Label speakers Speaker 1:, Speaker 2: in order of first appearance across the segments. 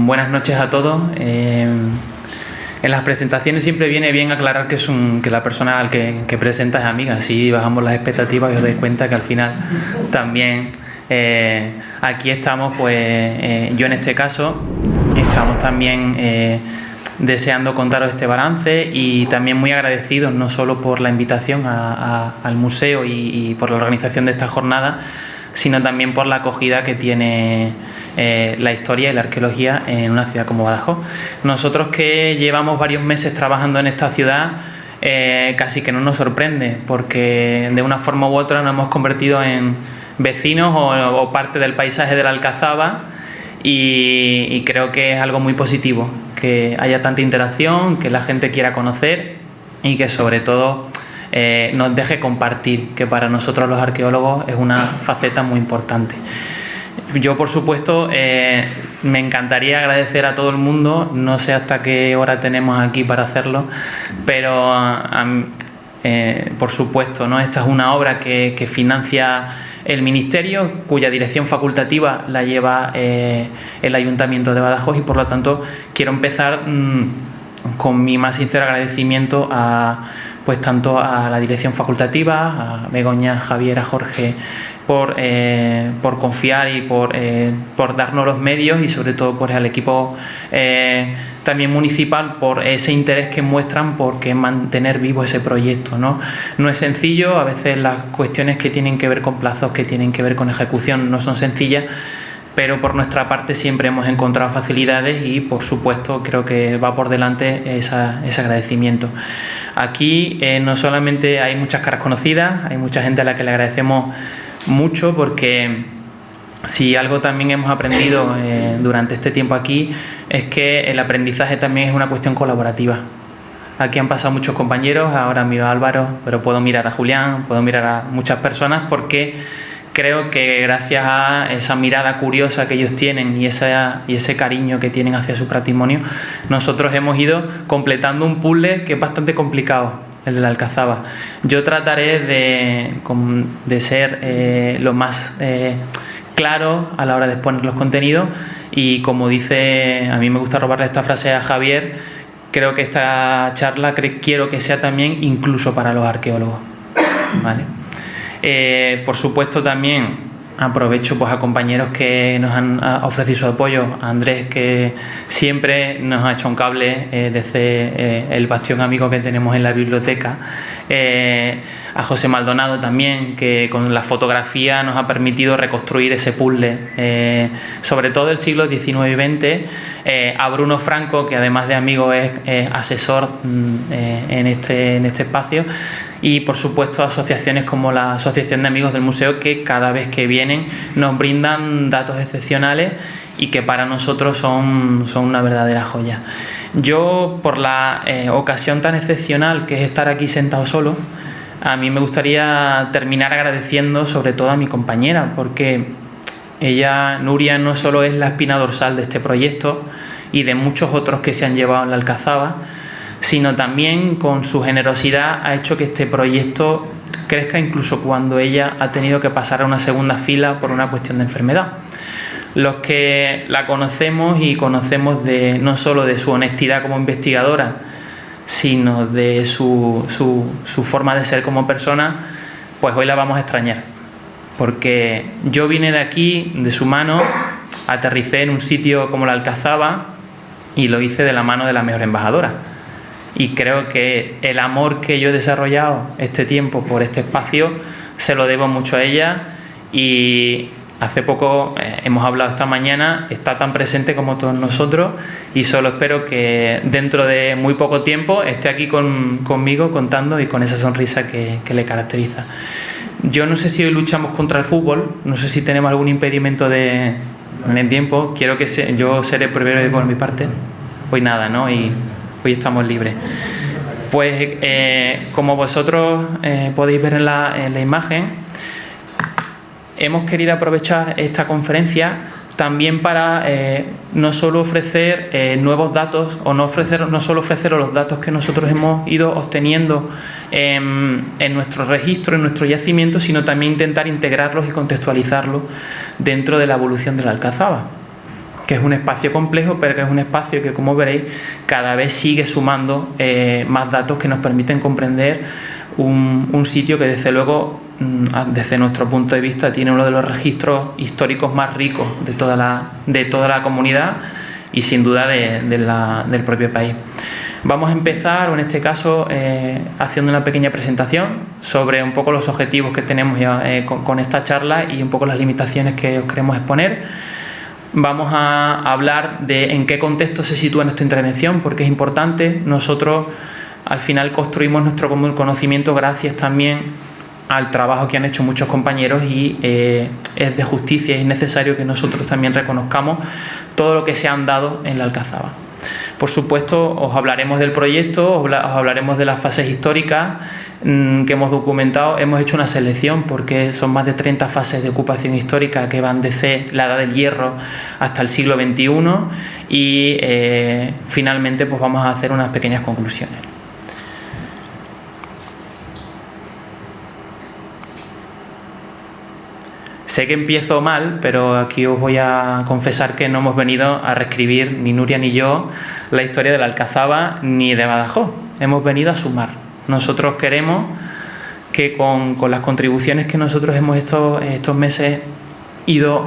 Speaker 1: Buenas noches a todos. En las presentaciones siempre viene bien aclarar que la persona al que presenta es amiga. Así bajamos las expectativas y os dais cuenta que al final también aquí estamos, pues yo en este caso, estamos también deseando contaros este balance y también muy agradecidos no solo por la invitación al museo y por la organización de esta jornada, sino también por la acogida que tiene la historia y la arqueología en una ciudad como Badajoz. Nosotros que llevamos varios meses trabajando en esta ciudad, casi que no nos sorprende, porque de una forma u otra nos hemos convertido en vecinos o parte del paisaje de la Alcazaba, y creo que es algo muy positivo que haya tanta interacción, que la gente quiera conocer y que sobre todo nos deje compartir, que para nosotros los arqueólogos es una faceta muy importante. Yo, por supuesto, me encantaría agradecer a todo el mundo, no sé hasta qué hora tenemos aquí para hacerlo, pero por supuesto, ¿no? Esta es una obra que financia el Ministerio, cuya dirección facultativa la lleva el Ayuntamiento de Badajoz, y por lo tanto quiero empezar con mi más sincero agradecimiento pues tanto a la dirección facultativa, a Begoña, Javier, a Jorge, por confiar y por darnos los medios, y sobre todo por el equipo también municipal, por ese interés que muestran por mantener vivo ese proyecto, ¿no? No es sencillo, a veces las cuestiones que tienen que ver con plazos, que tienen que ver con ejecución, no son sencillas, pero por nuestra parte siempre hemos encontrado facilidades y, por supuesto, creo que va por delante ese agradecimiento. Aquí no solamente hay muchas caras conocidas, hay mucha gente a la que le agradecemos mucho, porque si algo también hemos aprendido durante este tiempo aquí es que el aprendizaje también es una cuestión colaborativa. Aquí han pasado muchos compañeros, ahora miro a Álvaro, pero puedo mirar a Julián, puedo mirar a muchas personas, porque creo que gracias a esa mirada curiosa que ellos tienen y ese cariño que tienen hacia su patrimonio, nosotros hemos ido completando un puzzle que es bastante complicado, el de la Alcazaba. Yo trataré de ser lo más claro a la hora de exponer los contenidos, y como dice, a mí me gusta robarle esta frase a Javier, creo que esta charla quiero que sea también incluso para los arqueólogos, ¿vale? Por supuesto, también aprovecho pues a compañeros que nos han ofrecido su apoyo, a Andrés, que siempre nos ha hecho un cable desde el bastión amigo que tenemos en la biblioteca, a José Maldonado también, que con la fotografía nos ha permitido reconstruir ese puzzle, sobre todo del siglo XIX y XX, a Bruno Franco, que además de amigo es asesor en este espacio, y por supuesto asociaciones como la Asociación de Amigos del Museo, que cada vez que vienen nos brindan datos excepcionales y que para nosotros son una verdadera joya. Yo, por la ocasión tan excepcional que es estar aquí sentado solo, a mí me gustaría terminar agradeciendo sobre todo a mi compañera, porque ella, Nuria, no solo es la espina dorsal de este proyecto y de muchos otros que se han llevado en la Alcazaba, sino también con su generosidad ha hecho que este proyecto crezca incluso cuando ella ha tenido que pasar a una segunda fila por una cuestión de enfermedad. Los que la conocemos y conocemos no solo de su honestidad como investigadora, sino de su forma de ser como persona, pues hoy la vamos a extrañar, porque yo vine de aquí, de su mano, aterricé en un sitio como la Alcazaba y lo hice de la mano de la mejor embajadora. Y creo que el amor que yo he desarrollado este tiempo por este espacio se lo debo mucho a ella, y hace poco hemos hablado esta mañana, está tan presente como todos nosotros, y solo espero que dentro de muy poco tiempo esté aquí conmigo contando y con esa sonrisa que le caracteriza. Yo no sé si hoy luchamos contra el fútbol, no sé si tenemos algún impedimento en el tiempo. Quiero que yo seré breve por mi parte. Hoy nada, ¿no? Y hoy estamos libres. Pues como vosotros podéis ver en la imagen, hemos querido aprovechar esta conferencia también para no solo ofrecer nuevos datos, o no solo ofreceros los datos que nosotros hemos ido obteniendo en nuestro registro, en nuestro yacimiento, sino también intentar integrarlos y contextualizarlos dentro de la evolución de la Alcazaba. que es un espacio complejo, pero que es un espacio que, como veréis, cada vez sigue sumando más datos que nos permiten comprender un sitio que, desde luego, desde nuestro punto de vista, tiene uno de los registros históricos más ricos de toda la comunidad y, sin duda, del propio país. Vamos a empezar, en este caso, haciendo una pequeña presentación sobre un poco los objetivos que tenemos ya con esta charla y un poco las limitaciones que os queremos exponer. Vamos a hablar de en qué contexto se sitúa nuestra intervención, porque es importante. Nosotros, al final, construimos nuestro conocimiento gracias también al trabajo que han hecho muchos compañeros, y es de justicia y es necesario que nosotros también reconozcamos todo lo que se han dado en la Alcazaba. Por supuesto, os hablaremos del proyecto, os hablaremos de las fases históricas que hemos documentado. Hemos hecho una selección porque son más de 30 fases de ocupación histórica que van desde la Edad del Hierro hasta el siglo XXI, y finalmente pues vamos a hacer unas pequeñas conclusiones. Sé que empiezo mal, pero aquí os voy a confesar que no hemos venido a reescribir, ni Nuria ni yo, la historia de la Alcazaba ni de Badajoz. Hemos venido a sumar. Nosotros queremos que con las contribuciones que nosotros hemos estos meses ido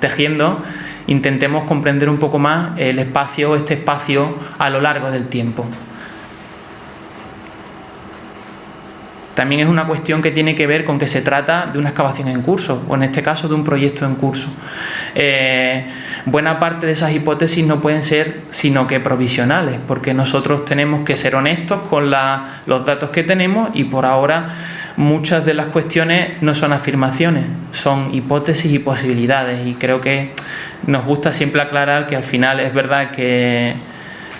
Speaker 1: tejiendo, intentemos comprender un poco más este espacio a lo largo del tiempo. También es una cuestión que tiene que ver con que se trata de una excavación en curso, o en este caso de un proyecto en curso. Buena parte de esas hipótesis no pueden ser sino que provisionales, porque nosotros tenemos que ser honestos con los datos que tenemos, y por ahora muchas de las cuestiones no son afirmaciones, son hipótesis y posibilidades, y creo que nos gusta siempre aclarar que al final es verdad que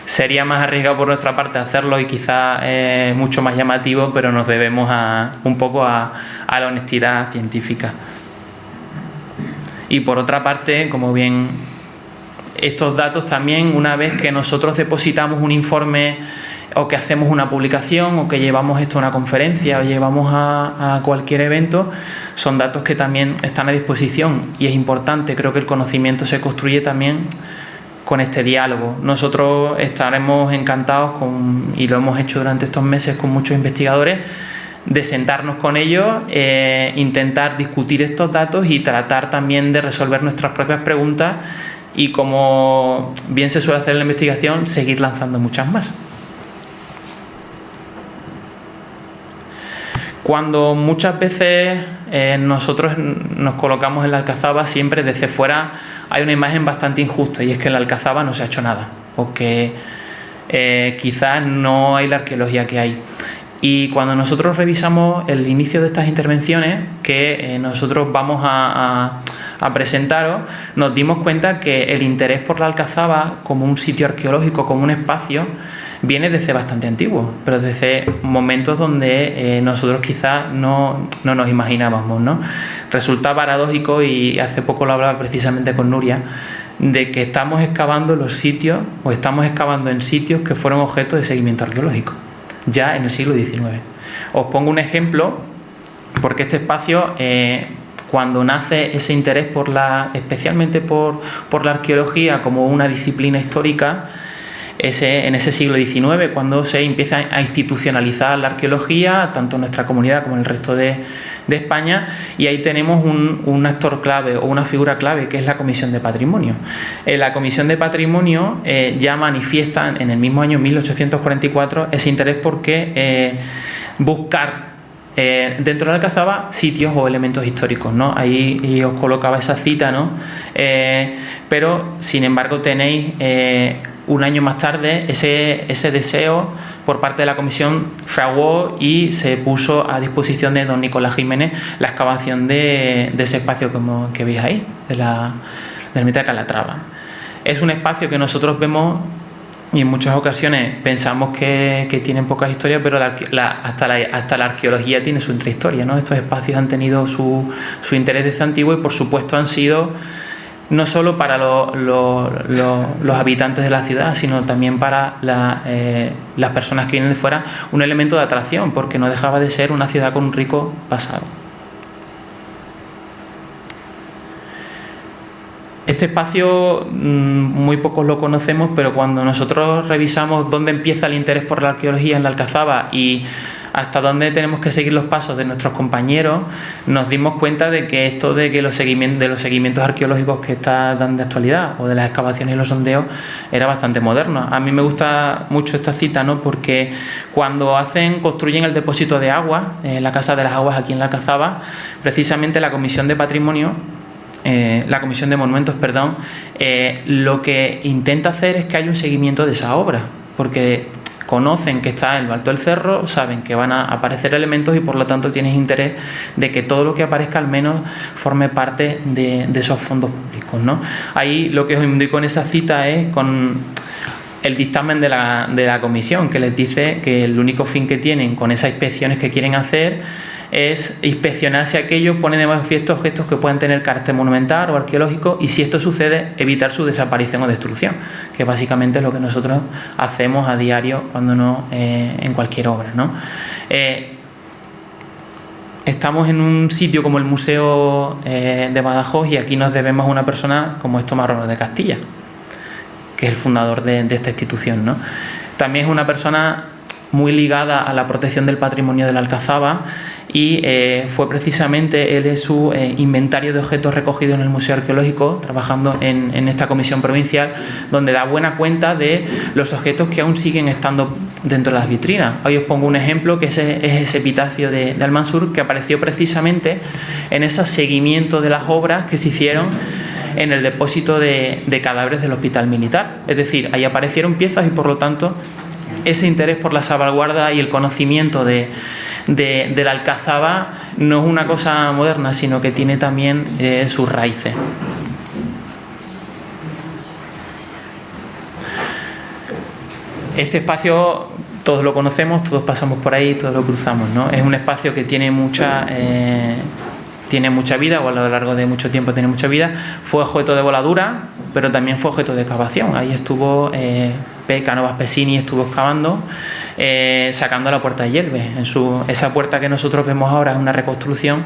Speaker 1: sería más arriesgado por nuestra parte hacerlo y quizás mucho más llamativo, pero nos debemos un poco a la honestidad científica. Y por otra parte, como bien, estos datos también, una vez que nosotros depositamos un informe, o que hacemos una publicación, o que llevamos esto a una conferencia, o llevamos a cualquier evento, son datos que también están a disposición, y es importante. Creo que el conocimiento se construye también con este diálogo. Nosotros estaremos encantados y lo hemos hecho durante estos meses con muchos investigadores, de sentarnos con ellos, intentar discutir estos datos y tratar también de resolver nuestras propias preguntas, y, como bien se suele hacer en la investigación, seguir lanzando muchas más. Cuando muchas veces nosotros nos colocamos en la Alcazaba, siempre desde fuera hay una imagen bastante injusta, y es que en la Alcazaba no se ha hecho nada, o que quizás no hay la arqueología que hay. Y cuando nosotros revisamos el inicio de estas intervenciones que nosotros vamos a presentaros, nos dimos cuenta que el interés por la Alcazaba como un sitio arqueológico, como un espacio, viene desde bastante antiguo, pero desde momentos donde nosotros quizás no nos imaginábamos, ¿no? Resulta paradójico, y hace poco lo hablaba precisamente con Nuria, de que estamos excavando los sitios, o estamos excavando en sitios que fueron objeto de seguimiento arqueológico, ya en el siglo XIX. Os pongo un ejemplo, porque este espacio, cuando nace ese interés especialmente por la arqueología como una disciplina histórica, en ese siglo XIX, cuando se empieza a institucionalizar la arqueología, tanto en nuestra comunidad como en el resto de España, y ahí tenemos un actor clave, o una figura clave, que es la Comisión de Patrimonio. La Comisión de Patrimonio ya manifiesta en el mismo año 1844 ese interés porque buscar dentro de la Alcazaba sitios o elementos históricos, ¿no? Ahí os colocaba esa cita, ¿no? Pero, sin embargo, tenéis un año más tarde ese deseo por parte de la comisión fraguó y se puso a disposición de don Nicolás Jiménez la excavación de ese espacio que veis ahí, de la ermita de Calatrava. Es un espacio que nosotros vemos y en muchas ocasiones pensamos que tienen pocas historias, pero hasta la arqueología tiene su intrahistoria, ¿no? Estos espacios han tenido su interés desde antiguo, y por supuesto han sido no solo para los habitantes de la ciudad, sino también para las personas que vienen de fuera, un elemento de atracción, porque no dejaba de ser una ciudad con un rico pasado. Este espacio muy pocos lo conocemos, pero cuando nosotros revisamos dónde empieza el interés por la arqueología en la Alcazaba y hasta dónde tenemos que seguir los pasos de nuestros compañeros, nos dimos cuenta de que esto de que los seguimientos arqueológicos que están de actualidad o de las excavaciones y los sondeos era bastante moderno. A mí me gusta mucho esta cita, ¿no? Porque cuando construyen el depósito de agua, la Casa de las Aguas aquí en la Alcazaba, precisamente la Comisión de Patrimonio, la Comisión de Monumentos, perdón, lo que intenta hacer es que haya un seguimiento de esa obra, porque conocen que está en lo alto del cerro, saben que van a aparecer elementos y por lo tanto tienen interés de que todo lo que aparezca al menos forme parte de esos fondos públicos, ¿no? Ahí lo que os indico en esa cita es con el dictamen de la comisión, que les dice que el único fin que tienen con esas inspecciones que quieren hacer es inspeccionar si aquello pone de manifiesto objetos que puedan tener carácter monumental o arqueológico, y si esto sucede, evitar su desaparición o destrucción, que básicamente es lo que nosotros hacemos a diario cuando no en cualquier obra, ¿no? Estamos en un sitio como el Museo de Badajoz y aquí nos debemos a una persona como es Tomás Rono de Castilla, que es el fundador de esta institución, ¿no? También es una persona muy ligada a la protección del patrimonio de la Alcazaba, y fue precisamente él de su inventario de objetos recogidos en el Museo Arqueológico, trabajando en esta comisión provincial, donde da buena cuenta de los objetos que aún siguen estando dentro de las vitrinas. Hoy os pongo un ejemplo, que es ese epitafio de Almansur, que apareció precisamente en ese seguimiento de las obras que se hicieron en el depósito de cadáveres del Hospital Militar. Es decir, ahí aparecieron piezas y por lo tanto ese interés por la salvaguarda y el conocimiento de la Alcazaba no es una cosa moderna, sino que tiene también sus raíces. Este espacio todos lo conocemos, todos pasamos por ahí, todos lo cruzamos, ¿no? Es un espacio que tiene mucha vida, o a lo largo de mucho tiempo tiene mucha vida. Fue objeto de voladura, pero también fue objeto de excavación. Ahí estuvo Cánovas Pesini, estuvo excavando, sacando la puerta de Yelves. Esa puerta que nosotros vemos ahora es una reconstrucción,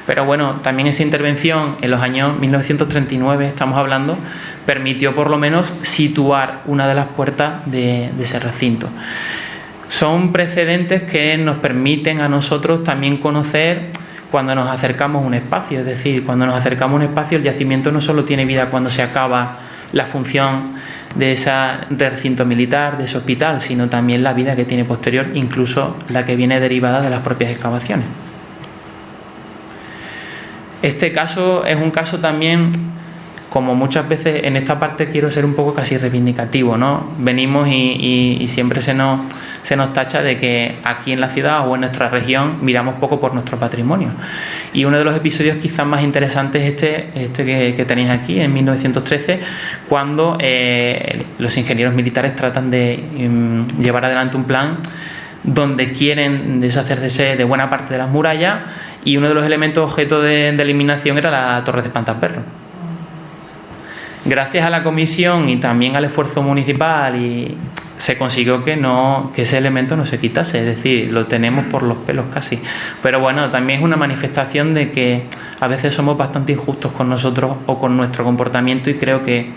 Speaker 1: pero bueno, también esa intervención en los años 1939, estamos hablando, permitió por lo menos situar una de las puertas de ese recinto. Son precedentes que nos permiten a nosotros también conocer cuando nos acercamos a un espacio. Es decir, cuando nos acercamos a un espacio, el yacimiento no solo tiene vida cuando se acaba la función de ese recinto militar, de ese hospital, sino también la vida que tiene posterior, incluso la que viene derivada de las propias excavaciones. Este caso es un caso también, como muchas veces en esta parte quiero ser un poco casi reivindicativo, ¿no? Venimos y siempre se nos tacha de que aquí en la ciudad o en nuestra región miramos poco por nuestro patrimonio. Y uno de los episodios quizás más interesantes es este que tenéis aquí, en 1913, cuando los ingenieros militares tratan de llevar adelante un plan donde quieren deshacerse de buena parte de las murallas, y uno de los elementos objeto de eliminación era la Torre de Espantaperros. Gracias a la comisión y también al esfuerzo municipal se consiguió que ese elemento no se quitase, es decir, lo tenemos por los pelos casi. Pero bueno, también es una manifestación de que a veces somos bastante injustos con nosotros o con nuestro comportamiento, y creo que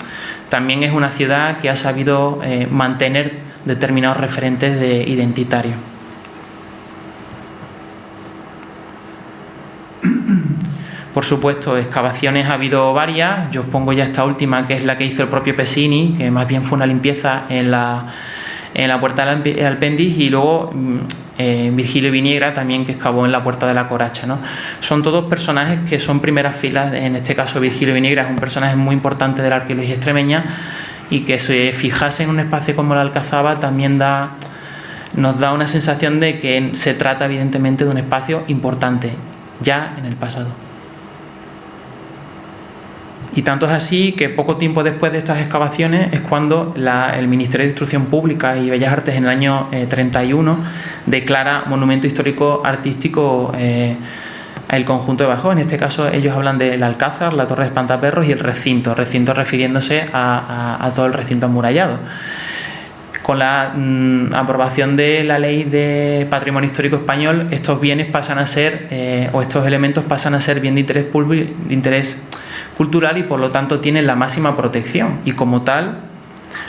Speaker 1: también es una ciudad que ha sabido mantener determinados referentes identitarios. Por supuesto, excavaciones ha habido varias. Yo os pongo ya esta última, que es la que hizo el propio Pesini, que más bien fue una limpieza en la puerta del Alpendis, y luego Virgilio Viniegra también, que excavó en la puerta de la Coracha, ¿no? Son todos personajes que son primeras filas. En este caso Virgilio Viniegra es un personaje muy importante de la arqueología extremeña, y que se fijase en un espacio como la Alcazaba también nos da una sensación de que se trata evidentemente de un espacio importante ya en el pasado. Y tanto es así que poco tiempo después de estas excavaciones es cuando el Ministerio de Instrucción Pública y Bellas Artes, en el año 31, declara monumento histórico artístico el conjunto de Badajoz. En este caso ellos hablan del Alcázar, la Torre de Espantaperros y el recinto refiriéndose a todo el recinto amurallado. Con la aprobación de la Ley de Patrimonio Histórico Español, estos bienes pasan a ser, o estos elementos pasan a ser bien de interés cultural y por lo tanto tienen la máxima protección, y como tal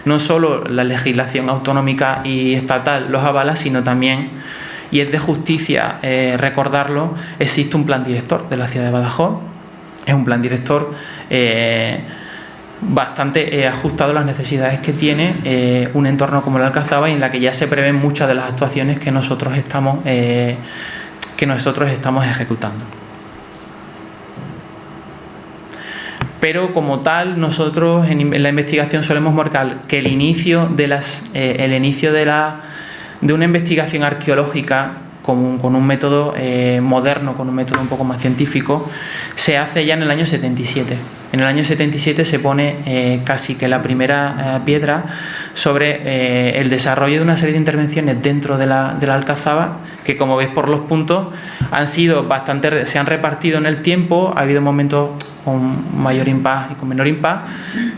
Speaker 1: no solo la legislación autonómica y estatal los avala, sino también, y es de justicia recordarlo, existe un plan director de la ciudad de Badajoz. Es un plan director bastante ajustado a las necesidades que tiene un entorno como la Alcazaba, y en la que ya se prevén muchas de las actuaciones que nosotros estamos ejecutando. Pero como tal, nosotros en la investigación solemos marcar que el inicio de una investigación arqueológica con un método moderno, con un método un poco más científico, se hace ya en el año 77. En el año 77 se pone casi que la primera piedra sobre el desarrollo de una serie de intervenciones dentro de la Alcazaba, que, como veis por los puntos, se han repartido en el tiempo. Ha habido momentos con mayor impas y con menor impas,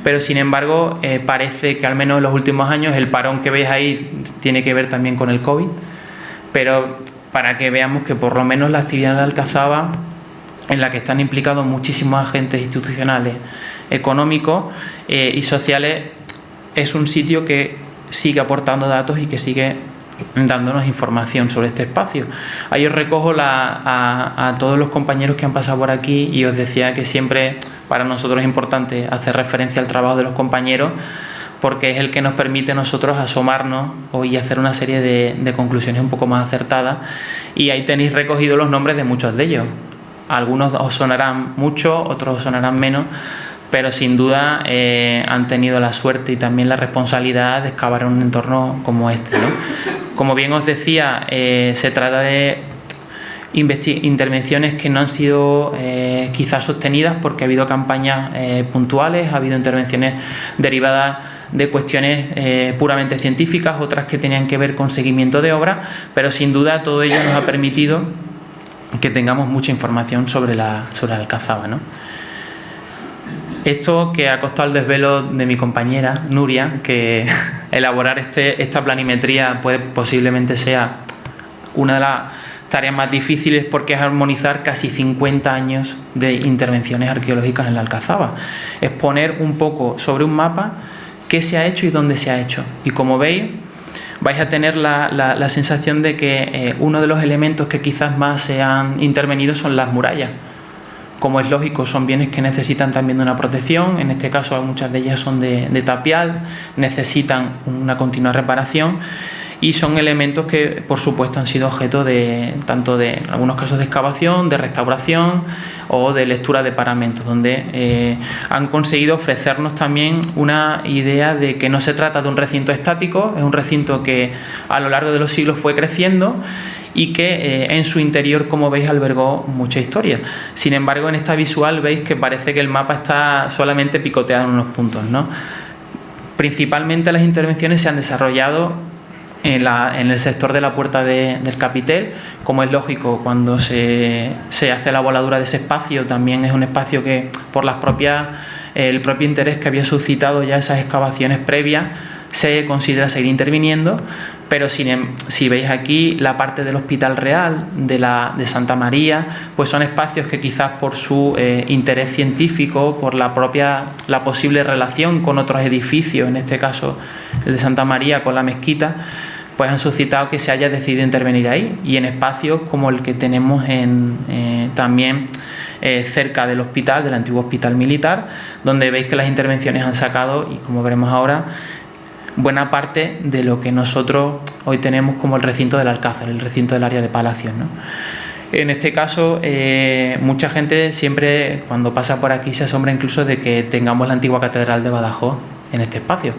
Speaker 1: pero sin embargo parece que al menos en los últimos años el parón que veis ahí tiene que ver también con el COVID, pero para que veamos que por lo menos la actividad de la Alcazaba, en la que están implicados muchísimos agentes institucionales, económicos y sociales, es un sitio que sigue aportando datos y que sigue dándonos información sobre este espacio. Ahí os recojo a todos los compañeros que han pasado por aquí, y os decía que siempre para nosotros es importante hacer referencia al trabajo de los compañeros, porque es el que nos permite a nosotros asomarnos y hacer una serie de conclusiones un poco más acertadas. Y ahí tenéis recogidos los nombres de muchos de ellos. Algunos os sonarán mucho, otros os sonarán menos, pero sin duda han tenido la suerte y también la responsabilidad de excavar en un entorno como este, ¿no? Como bien os decía, se trata de intervenciones que no han sido quizás sostenidas, porque ha habido campañas puntuales, ha habido intervenciones derivadas de cuestiones puramente científicas, otras que tenían que ver con seguimiento de obra, pero sin duda todo ello nos ha permitido que tengamos mucha información sobre la Alcazaba, ¿no? Esto, que ha costado el desvelo de mi compañera Nuria, que elaborar esta planimetría posiblemente sea una de las tareas más difíciles, porque es armonizar casi 50 años de intervenciones arqueológicas en la Alcazaba. Es poner un poco sobre un mapa qué se ha hecho y dónde se ha hecho. Y como veis, vais a tener la sensación de que uno de los elementos que quizás más se han intervenido son las murallas. Como es lógico, son bienes que necesitan también de una protección. En este caso muchas de ellas son de tapial, necesitan una continua reparación, y son elementos que por supuesto han sido objeto tanto de, en algunos casos, de excavación, de restauración o de lectura de paramentos, donde han conseguido ofrecernos también una idea de que no se trata de un recinto estático, es un recinto que a lo largo de los siglos fue creciendo y que en su interior, como veis, albergó mucha historia. Sin embargo, en esta visual veis que parece que el mapa está solamente picoteado en unos puntos, ¿no? Principalmente las intervenciones se han desarrollado en el sector de la Puerta del Capitel. Como es lógico, cuando se hace la voladura de ese espacio, también es un espacio que, por el propio interés que había suscitado ya esas excavaciones previas, se considera seguir interviniendo. Pero si veis aquí la parte del Hospital Real, de Santa María, pues son espacios que quizás por su interés científico, por la posible relación con otros edificios, en este caso el de Santa María con la mezquita, pues han suscitado que se haya decidido intervenir ahí, y en espacios como el que tenemos también cerca del hospital, del antiguo hospital militar, donde veis que las intervenciones han sacado, y como veremos ahora, buena parte de lo que nosotros hoy tenemos como el recinto del Alcázar, el recinto del área de Palacios, ¿no? En este caso, mucha gente siempre, cuando pasa por aquí, se asombra incluso de que tengamos la antigua catedral de Badajoz en este espacio.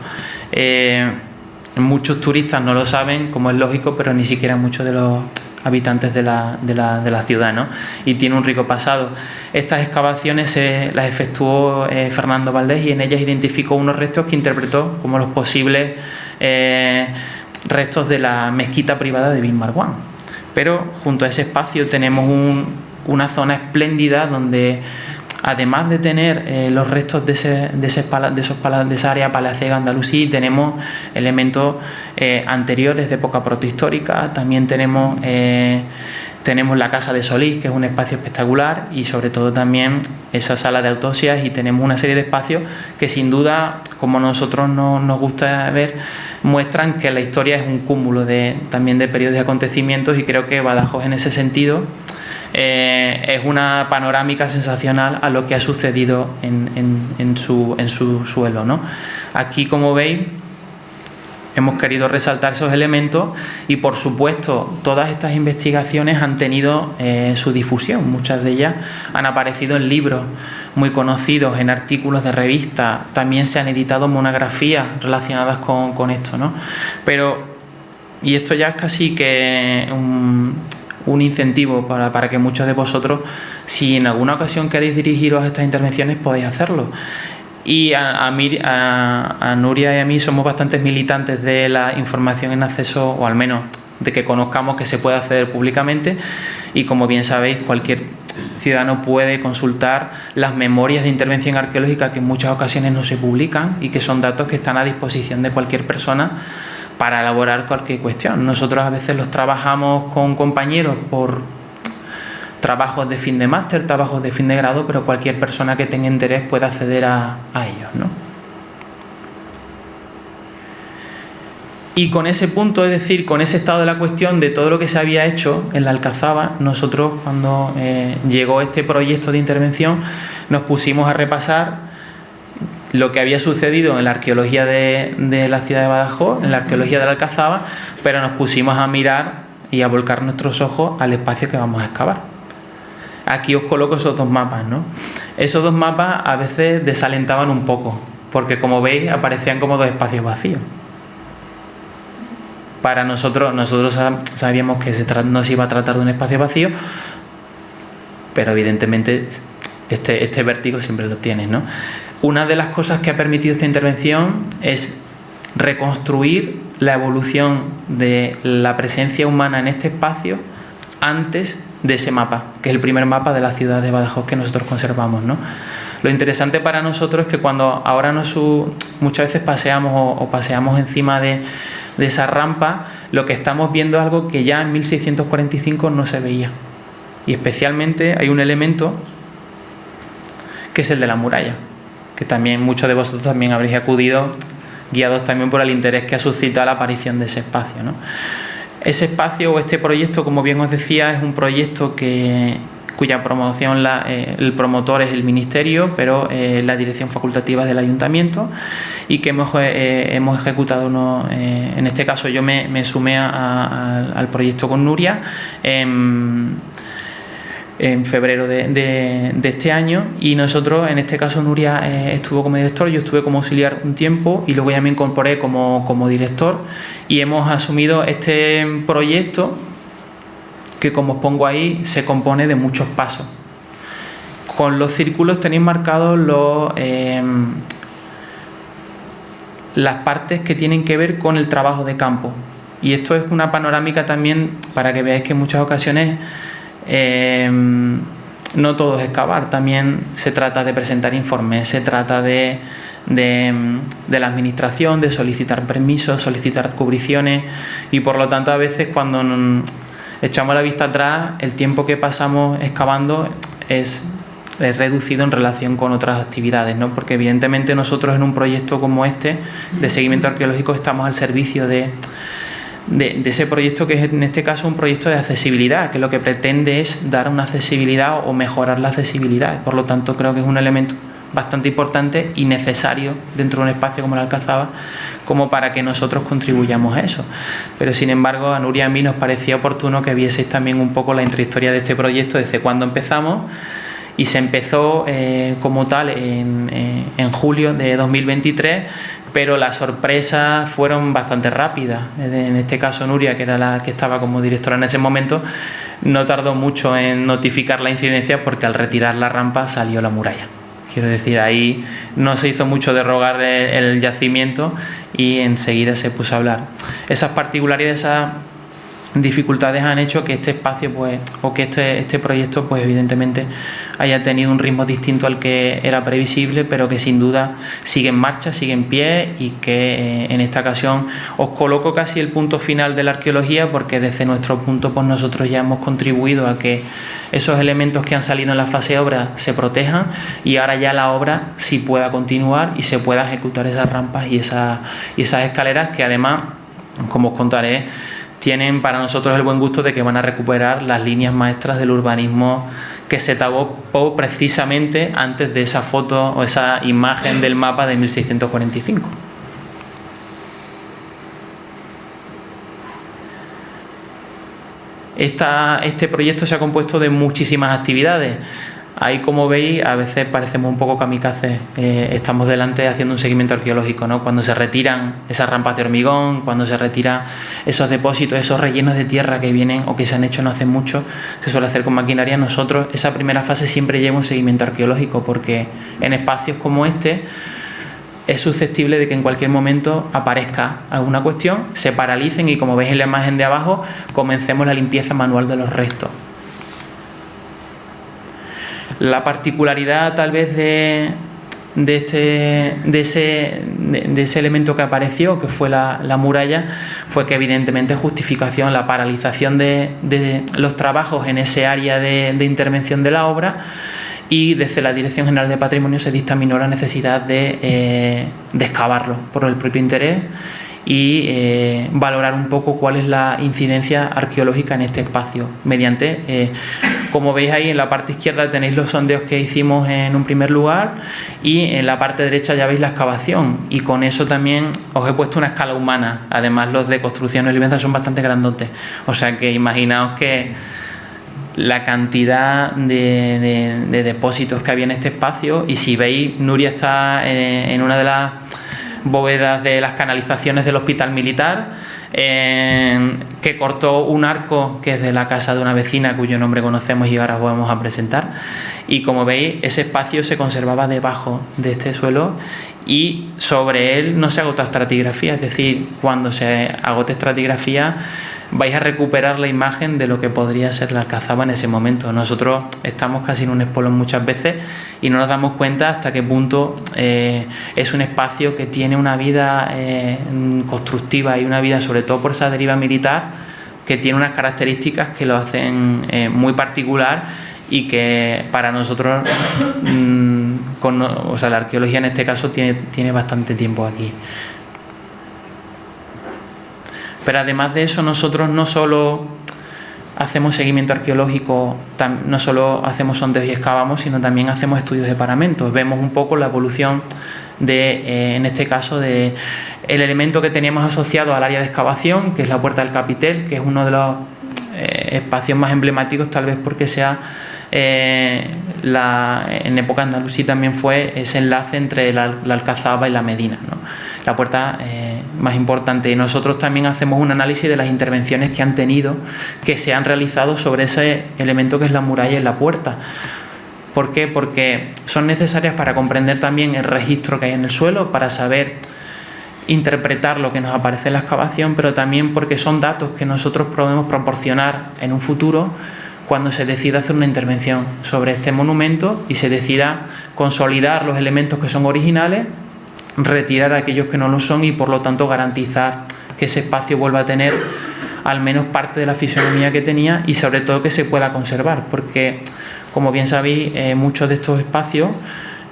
Speaker 1: Muchos turistas no lo saben, como es lógico, pero ni siquiera muchos de los habitantes de la ciudad, ¿no? Y tiene un rico pasado. Estas excavaciones las efectuó Fernando Valdés, y en ellas identificó unos restos que interpretó como los posibles restos de la mezquita privada de Bin Marwan. Pero junto a ese espacio tenemos una zona espléndida donde, además de tener los restos de esa área palaciega andalusí, tenemos elementos anteriores de época protohistórica. También tenemos tenemos la Casa de Solís, que es un espacio espectacular, y sobre todo también esa sala de autopsias, y tenemos una serie de espacios que sin duda, como a nosotros nos gusta ver, muestran que la historia es un cúmulo también de periodos y acontecimientos, y creo que Badajoz en ese sentido es una panorámica sensacional a lo que ha sucedido en su suelo, ¿no? Aquí, como veis, hemos querido resaltar esos elementos y, por supuesto, todas estas investigaciones han tenido su difusión. Muchas de ellas han aparecido en libros muy conocidos, en artículos de revistas. También se han editado monografías relacionadas con esto, ¿no? Y esto ya es casi que un incentivo para que muchos de vosotros, si en alguna ocasión queréis dirigiros a estas intervenciones, podéis hacerlo. Y a Nuria y a mí somos bastantes militantes de la información en acceso, o al menos de que conozcamos que se puede acceder públicamente, y como bien sabéis, cualquier ciudadano puede consultar las memorias de intervención arqueológica, que en muchas ocasiones no se publican y que son datos que están a disposición de cualquier persona para elaborar cualquier cuestión. Nosotros a veces los trabajamos con compañeros por trabajos de fin de máster, trabajos de fin de grado, pero cualquier persona que tenga interés puede acceder a ellos, ¿no? Y con ese punto, es decir, con ese estado de la cuestión de todo lo que se había hecho en la Alcazaba, nosotros, cuando llegó este proyecto de intervención, nos pusimos a repasar lo que había sucedido en la arqueología de la ciudad de Badajoz, en la arqueología de la Alcazaba, pero nos pusimos a mirar y a volcar nuestros ojos al espacio que vamos a excavar. Aquí os coloco esos dos mapas, ¿no? Esos dos mapas a veces desalentaban un poco, porque, como veis, aparecían como dos espacios vacíos. Para nosotros sabíamos que no se iba a tratar de un espacio vacío, pero evidentemente este vértigo siempre lo tienes, ¿no? Una de las cosas que ha permitido esta intervención es reconstruir la evolución de la presencia humana en este espacio antes de ese mapa, que es el primer mapa de la ciudad de Badajoz que nosotros conservamos, ¿no? Lo interesante para nosotros es que cuando ahora muchas veces paseamos o paseamos encima de esa rampa, lo que estamos viendo es algo que ya en 1645 no se veía. Y especialmente hay un elemento que es el de la muralla, que también muchos de vosotros también habréis acudido, guiados también por el interés que ha suscitado la aparición de ese espacio, ¿no? Ese espacio o este proyecto, como bien os decía, es un proyecto cuya promoción, el promotor es el Ministerio, pero la dirección facultativa es del Ayuntamiento, y que hemos ejecutado en este caso yo me sumé al proyecto con Nuria en febrero de este año, y nosotros, en este caso Nuria estuvo como director, yo estuve como auxiliar un tiempo y luego ya me incorporé como director, y hemos asumido este proyecto que, como os pongo ahí, se compone de muchos pasos. Con los círculos tenéis marcados las partes que tienen que ver con el trabajo de campo, y esto es una panorámica también para que veáis que en muchas ocasiones no todo es excavar, también se trata de presentar informes, se trata de la administración, de solicitar permisos, solicitar cubriciones, y por lo tanto a veces cuando echamos la vista atrás, el tiempo que pasamos excavando es reducido en relación con otras actividades, ¿no? Porque evidentemente nosotros en un proyecto como este de seguimiento arqueológico estamos al servicio de ese proyecto, que es en este caso un proyecto de accesibilidad, que lo que pretende es dar una accesibilidad o mejorar la accesibilidad. Por lo tanto, creo que es un elemento bastante importante y necesario dentro de un espacio como la Alcazaba, como para que nosotros contribuyamos a eso. Pero sin embargo, a Nuria y a mí nos parecía oportuno que vieseis también un poco la intrahistoria de este proyecto, desde cuando empezamos, y se empezó como tal en julio de 2023, pero las sorpresas fueron bastante rápidas. En este caso, Nuria, que era la que estaba como directora en ese momento, no tardó mucho en notificar la incidencia, porque al retirar la rampa salió la muralla. Quiero decir, ahí no se hizo mucho de rogar el yacimiento y enseguida se puso a hablar. Esas particularidades, dificultades han hecho que este espacio, pues, o que este proyecto, pues evidentemente haya tenido un ritmo distinto al que era previsible, pero que sin duda sigue en marcha, sigue en pie, y que en esta ocasión os coloco casi el punto final de la arqueología, porque desde nuestro punto pues nosotros ya hemos contribuido a que esos elementos que han salido en la fase de obra se protejan, y ahora ya la obra sí pueda continuar y se pueda ejecutar esas rampas y esas escaleras, que además, como os contaré, tienen para nosotros el buen gusto de que van a recuperar las líneas maestras del urbanismo que se tapó precisamente antes de esa foto o esa imagen del mapa de 1645. Este proyecto se ha compuesto de muchísimas actividades. Ahí, como veis, a veces parecemos un poco kamikazes. Estamos delante haciendo un seguimiento arqueológico, ¿no? Cuando se retiran esas rampas de hormigón, cuando se retiran esos depósitos, esos rellenos de tierra que vienen o que se han hecho no hace mucho, se suele hacer con maquinaria. Nosotros, esa primera fase siempre lleva un seguimiento arqueológico, porque en espacios como este es susceptible de que en cualquier momento aparezca alguna cuestión, se paralicen y, como veis en la imagen de abajo, comencemos la limpieza manual de los restos. La particularidad tal vez de ese elemento que apareció, que fue la muralla, fue que evidentemente justificación la paralización de los trabajos en ese área de intervención de la obra, y desde la Dirección General de Patrimonio se dictaminó la necesidad de excavarlo por el propio interés y valorar un poco cuál es la incidencia arqueológica en este espacio mediante, como veis ahí en la parte izquierda tenéis los sondeos que hicimos en un primer lugar, y en la parte derecha ya veis la excavación, y con eso también os he puesto una escala humana. Además, los de construcción olivenza son bastante grandotes, o sea que imaginaos que la cantidad de depósitos que había en este espacio. Y si veis, Nuria está en una de las bóvedas de las canalizaciones del hospital militar, que cortó un arco que es de la casa de una vecina cuyo nombre conocemos y ahora vamos a presentar, y como veis ese espacio se conservaba debajo de este suelo y sobre él no se agotó estratigrafía, es decir, cuando se agote estratigrafía vais a recuperar la imagen de lo que podría ser la Alcazaba en ese momento. Nosotros estamos casi en un espolón muchas veces y no nos damos cuenta hasta qué punto es un espacio que tiene una vida constructiva y una vida, sobre todo por esa deriva militar, que tiene unas características que lo hacen muy particular y que para nosotros, o sea, la arqueología en este caso tiene bastante tiempo aquí. Pero además de eso, nosotros no solo hacemos seguimiento arqueológico, no solo hacemos sondeos y excavamos, sino también hacemos estudios de paramentos. Vemos un poco la evolución en este caso, de el elemento que teníamos asociado al área de excavación, que es la Puerta del Capitel, que es uno de los espacios más emblemáticos, tal vez porque sea en época andalusí también fue ese enlace entre la Alcazaba y la Medina, ¿no? La puerta más importante. Y nosotros también hacemos un análisis de las intervenciones que han tenido, que se han realizado sobre ese elemento que es la muralla y la puerta. ¿Por qué? Porque son necesarias para comprender también el registro que hay en el suelo, para saber interpretar lo que nos aparece en la excavación, pero también porque son datos que nosotros podemos proporcionar en un futuro cuando se decida hacer una intervención sobre este monumento y se decida consolidar los elementos que son originales, retirar a aquellos que no lo son y por lo tanto garantizar que ese espacio vuelva a tener al menos parte de la fisonomía que tenía y sobre todo que se pueda conservar, porque como bien sabéis, muchos de estos espacios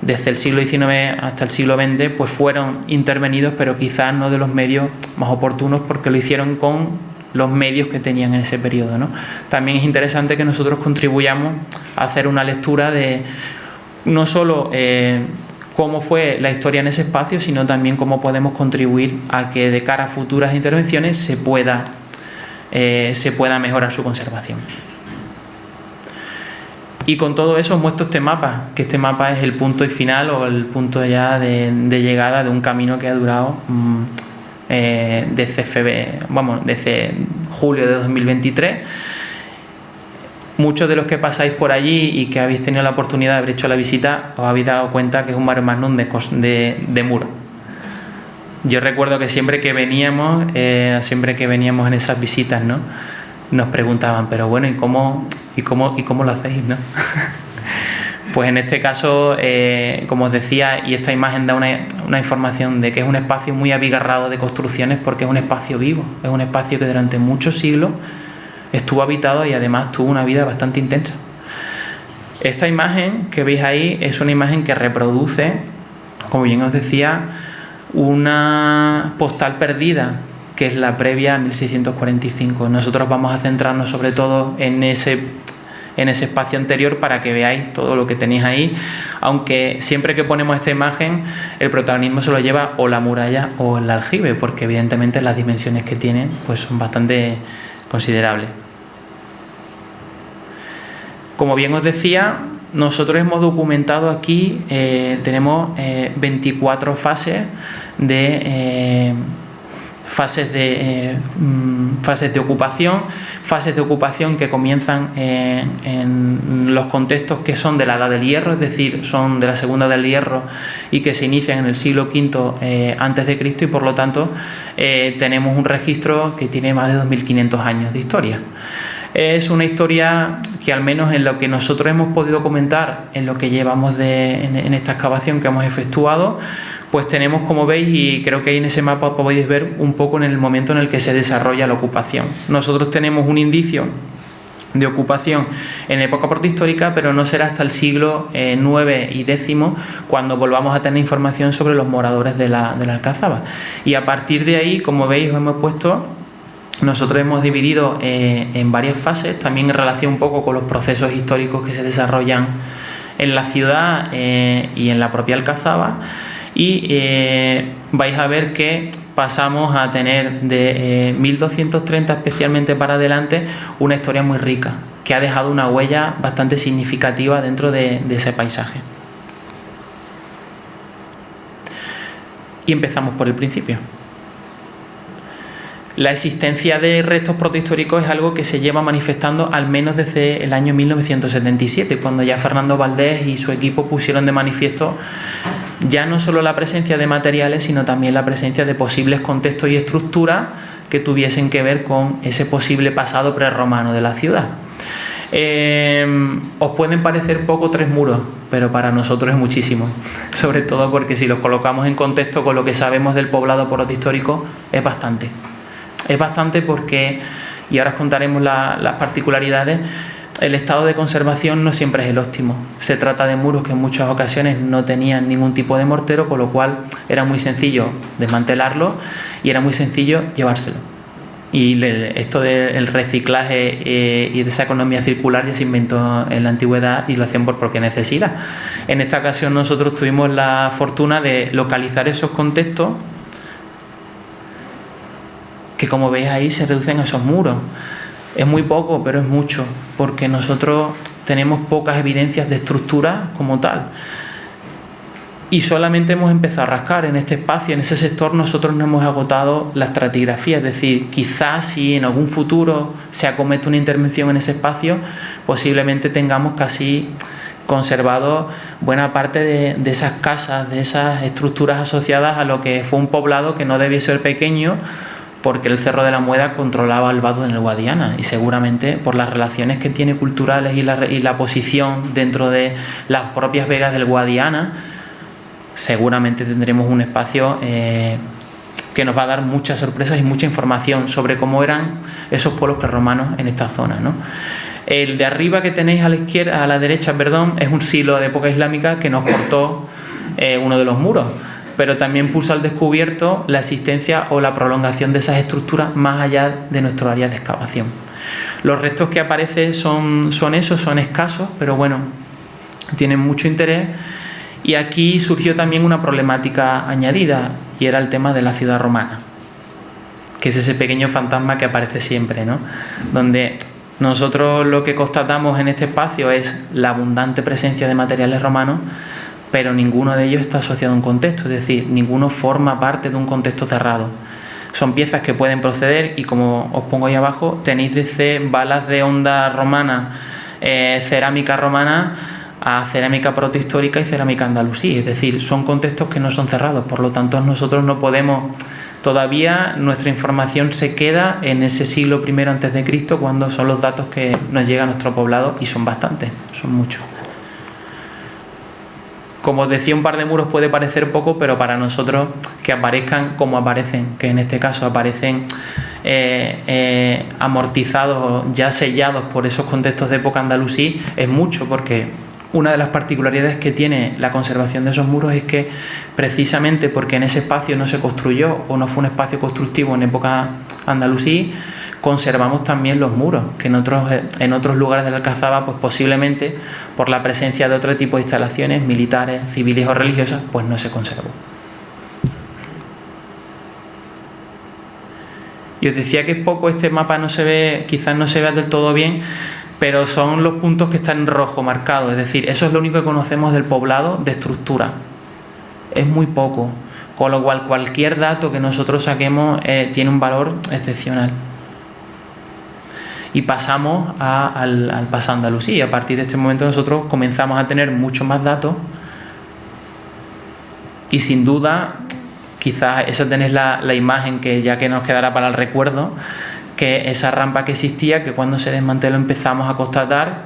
Speaker 1: desde el siglo XIX hasta el siglo XX pues fueron intervenidos, pero quizás no de los medios más oportunos, porque lo hicieron con los medios que tenían en ese periodo, ¿no? También es interesante que nosotros contribuyamos a hacer una lectura de no solo cómo fue la historia en ese espacio, sino también cómo podemos contribuir a que de cara a futuras intervenciones se pueda mejorar su conservación. Y con todo eso os muestro este mapa, que este mapa es el punto final o el punto ya de llegada de un camino que ha durado desde julio de 2023. Muchos de los que pasáis por allí y que habéis tenido la oportunidad de haber hecho la visita os habéis dado cuenta que es un mare magnum de muro. Yo recuerdo que siempre que veníamos en esas visitas, ¿no?, nos preguntaban, pero bueno, ¿y cómo lo hacéis, no? Pues en este caso, como os decía, y esta imagen da una información de que es un espacio muy abigarrado de construcciones porque es un espacio vivo, es un espacio que durante muchos siglos estuvo habitado y además tuvo una vida bastante intensa. Esta imagen que veis ahí es una imagen que reproduce, como bien os decía, una postal perdida, que es la previa a 1645. Nosotros vamos a centrarnos sobre todo en ese espacio anterior para que veáis todo lo que tenéis ahí, aunque siempre que ponemos esta imagen el protagonismo se lo lleva o la muralla o el aljibe, porque evidentemente las dimensiones que tienen pues son bastante considerables. Como bien os decía, nosotros hemos documentado aquí, tenemos 24 fases de ocupación que comienzan en los contextos que son de la Edad del Hierro, es decir, son de la Segunda del Hierro y que se inician en el siglo V antes de Cristo, y por lo tanto tenemos un registro que tiene más de 2500 años de historia. Es una historia que, al menos en lo que nosotros hemos podido comentar, en lo que llevamos en esta excavación que hemos efectuado, pues tenemos, como veis, y creo que ahí en ese mapa podéis ver un poco en el momento en el que se desarrolla la ocupación. Nosotros tenemos un indicio de ocupación en época protohistórica, pero no será hasta el siglo IX y X cuando volvamos a tener información sobre los moradores de la Alcazaba. Y a partir de ahí, como veis, os hemos puesto... Nosotros hemos dividido en varias fases, también en relación un poco con los procesos históricos que se desarrollan en la ciudad y en la propia Alcazaba, y vais a ver que pasamos a tener de 1230 especialmente para adelante una historia muy rica, que ha dejado una huella bastante significativa dentro de ese paisaje. Y empezamos por el principio. La existencia de restos protohistóricos es algo que se lleva manifestando al menos desde el año 1977, cuando ya Fernando Valdés y su equipo pusieron de manifiesto ya no solo la presencia de materiales, sino también la presencia de posibles contextos y estructuras que tuviesen que ver con ese posible pasado prerromano de la ciudad. Os pueden parecer poco 3 muros, pero para nosotros es muchísimo, sobre todo porque si los colocamos en contexto con lo que sabemos del poblado protohistórico es bastante. Es bastante porque, y ahora os contaremos las particularidades, el estado de conservación no siempre es el óptimo. Se trata de muros que en muchas ocasiones no tenían ningún tipo de mortero, con lo cual era muy sencillo desmantelarlo y era muy sencillo llevárselo. Y esto del reciclaje y de esa economía circular ya se inventó en la antigüedad y lo hacían por propia necesidad. En esta ocasión nosotros tuvimos la fortuna de localizar esos contextos que, como veis ahí, se reducen a esos muros. Es muy poco, pero es mucho, porque nosotros tenemos pocas evidencias de estructura como tal. Y solamente hemos empezado a rascar en este espacio, en ese sector. Nosotros no hemos agotado la estratigrafía, es decir, quizás si en algún futuro se acomete una intervención en ese espacio, posiblemente tengamos casi conservado buena parte de esas casas, de esas estructuras asociadas a lo que fue un poblado que no debió ser pequeño, porque el Cerro de la Mueda controlaba el vado en el Guadiana, y seguramente por las relaciones que tiene culturales y la posición dentro de las propias vegas del Guadiana, seguramente tendremos un espacio que nos va a dar muchas sorpresas y mucha información sobre cómo eran esos pueblos prerromanos en esta zona, ¿no? El de arriba que tenéis a la izquierda, a la derecha, perdón, es un silo de época islámica que nos cortó uno de los muros, pero también puso al descubierto la existencia o la prolongación de esas estructuras más allá de nuestro área de excavación. Los restos que aparecen son escasos, pero bueno, tienen mucho interés. Y aquí surgió también una problemática añadida, y era el tema de la ciudad romana, que es ese pequeño fantasma que aparece siempre, ¿no? Donde nosotros lo que constatamos en este espacio es la abundante presencia de materiales romanos, pero ninguno de ellos está asociado a un contexto, es decir, ninguno forma parte de un contexto cerrado. Son piezas que pueden proceder, y como os pongo ahí abajo, tenéis desde balas de onda romana, cerámica romana, a cerámica protohistórica y cerámica andalusí, es decir, son contextos que no son cerrados, por lo tanto nosotros no podemos Todavía nuestra información se queda en ese siglo I a.C., cuando son los datos que nos llegan a nuestro poblado, y son bastantes, son muchos. Como os decía, un par de muros puede parecer poco, pero para nosotros que aparezcan como aparecen, que en este caso aparecen amortizados, ya sellados por esos contextos de época andalusí, es mucho, porque una de las particularidades que tiene la conservación de esos muros es que, precisamente porque en ese espacio no se construyó o no fue un espacio constructivo en época andalusí, conservamos también los muros, que en otros lugares de la Alcazaba, pues posiblemente por la presencia de otro tipo de instalaciones militares, civiles o religiosas, pues no se conservó. Y os decía que es poco, este mapa no se ve, quizás no se vea del todo bien, pero son los puntos que están en rojo marcados, es decir, eso es lo único que conocemos del poblado de estructura. Es muy poco, con lo cual cualquier dato que nosotros saquemos tiene un valor excepcional. Y pasamos al pasado andalusí. A partir de este momento nosotros comenzamos a tener mucho más datos, y sin duda, quizás esa tenéis la imagen que ya que nos quedará para el recuerdo, que esa rampa que existía, que cuando se desmanteló empezamos a constatar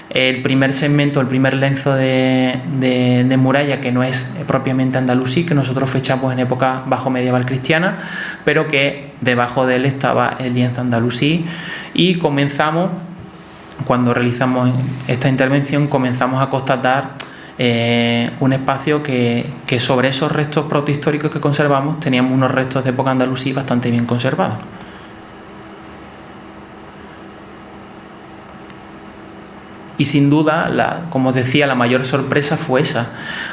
Speaker 1: el primer segmento, el primer lienzo de muralla, que no es propiamente andalusí, que nosotros fechamos en época bajo medieval cristiana, pero que debajo de él estaba el lienzo andalusí. Y comenzamos, cuando realizamos esta intervención, comenzamos a constatar un espacio que sobre esos restos protohistóricos que conservamos teníamos unos restos de época andalusí bastante bien conservados. Y sin duda, como os decía, la mayor sorpresa fue esa.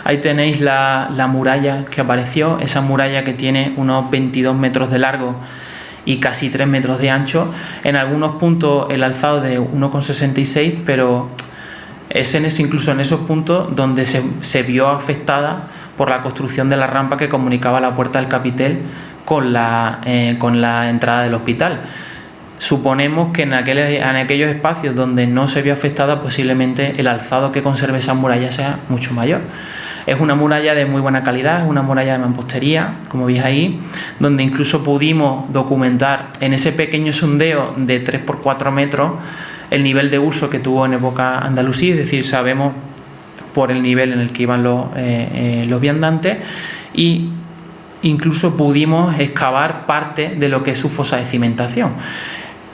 Speaker 1: Ahí tenéis la muralla que apareció, esa muralla que tiene unos 22 metros de largo y casi 3 metros de ancho. En algunos puntos el alzado de 1,66, pero es incluso en esos puntos donde se vio afectada por la construcción de la rampa que comunicaba la puerta del capitel con la entrada del hospital. Suponemos que en aquellos espacios donde no se vio afectada, posiblemente el alzado que conserve esa muralla sea mucho mayor. Es una muralla de muy buena calidad, es una muralla de mampostería, como veis ahí, donde incluso pudimos documentar en ese pequeño sondeo de 3 por 4 metros el nivel de uso que tuvo en época andalusí, es decir, sabemos por el nivel en el que iban los viandantes, y incluso pudimos excavar parte de lo que es su fosa de cimentación.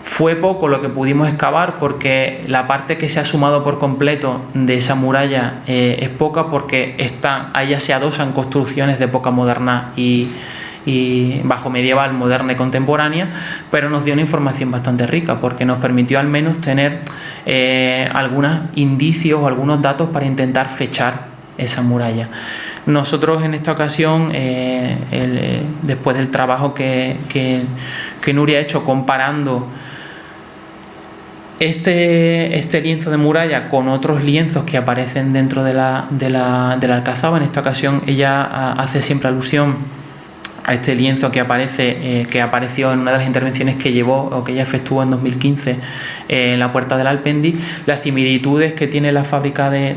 Speaker 1: Fue poco lo que pudimos excavar, porque la parte que se ha sumado por completo de esa muralla es poca, porque allá se adosan construcciones de época moderna y bajo medieval, moderna y contemporánea, pero nos dio una información bastante rica, porque nos permitió al menos tener algunos indicios o algunos datos para intentar fechar esa muralla. Nosotros en esta ocasión, después del trabajo que Nuria ha hecho comparando este lienzo de muralla con otros lienzos que aparecen dentro de la Alcazaba, en esta ocasión ella hace siempre alusión a este lienzo que apareció en una de las intervenciones que llevó o que ella efectuó en 2015 en la Puerta del Alpendi, las similitudes que tiene la fábrica de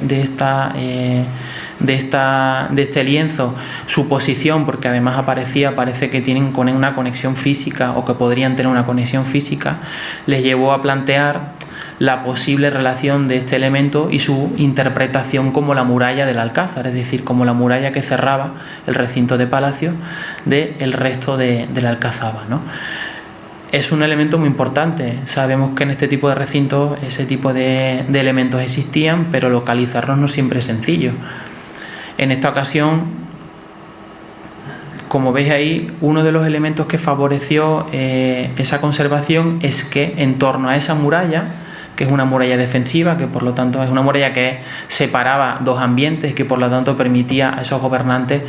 Speaker 1: este lienzo, su posición, porque además parece que tienen una conexión física o que podrían tener una conexión física, les llevó a plantear la posible relación de este elemento y su interpretación como la muralla del Alcázar, es decir, como la muralla que cerraba el recinto de palacio del resto de la Alcazaba, ¿no? Es un elemento muy importante. Sabemos que en este tipo de recintos ese tipo de elementos existían, pero localizarlos no siempre es sencillo. En esta ocasión, como veis ahí, uno de los elementos que favoreció esa conservación es que en torno a esa muralla, que es una muralla defensiva, que por lo tanto es una muralla que separaba dos ambientes, que por lo tanto permitía a esos gobernantes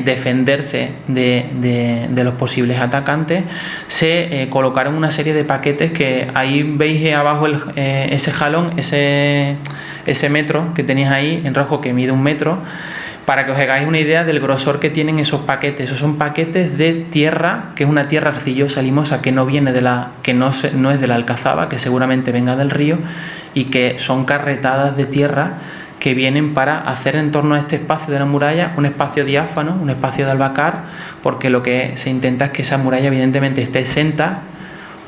Speaker 1: defenderse de los posibles atacantes, se colocaron una serie de paquetes que ahí veis abajo ese jalón, ese metro que tenéis ahí en rojo, que mide 1 metro, para que os hagáis una idea del grosor que tienen esos paquetes. Esos son paquetes de tierra, que es una tierra arcillosa limosa, que no es de la Alcazaba, que seguramente venga del río, y que son carretadas de tierra que vienen para hacer en torno a este espacio de la muralla un espacio diáfano, un espacio de albacar, porque lo que se intenta es que esa muralla evidentemente esté exenta,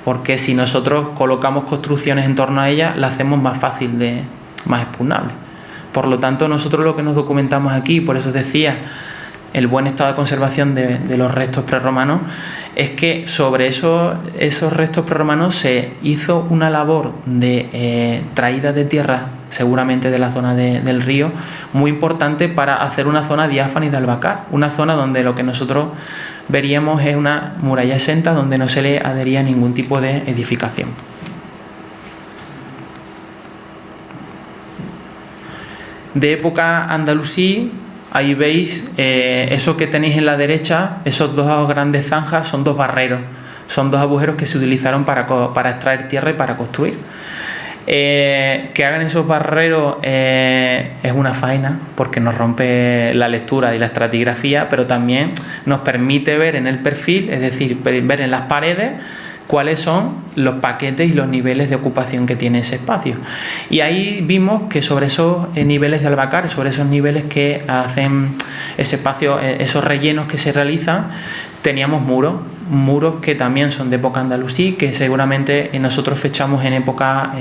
Speaker 1: porque si nosotros colocamos construcciones en torno a ella, la hacemos más fácil más expugnable. Por lo tanto, nosotros lo que nos documentamos aquí, por eso decía el buen estado de conservación de los restos prerromanos, es que sobre esos restos prerromanos se hizo una labor de traída de tierra, seguramente de la zona del río, muy importante para hacer una zona diáfana y de albacar, una zona donde lo que nosotros veríamos es una muralla exenta donde no se le adhería ningún tipo de edificación. De época andalusí, ahí veis eso que tenéis en la derecha, esos dos grandes zanjas son dos barreros, son dos agujeros que se utilizaron para extraer tierra y para construir. Que hagan esos barreros es una faena porque nos rompe la lectura y la estratigrafía, pero también nos permite ver en el perfil, es decir, ver en las paredes cuáles son los paquetes y los niveles de ocupación que tiene ese espacio. Y ahí vimos que sobre esos niveles de albacar, sobre esos niveles que hacen ese espacio, esos rellenos que se realizan, teníamos muros que también son de época andalusí, que seguramente nosotros fechamos en época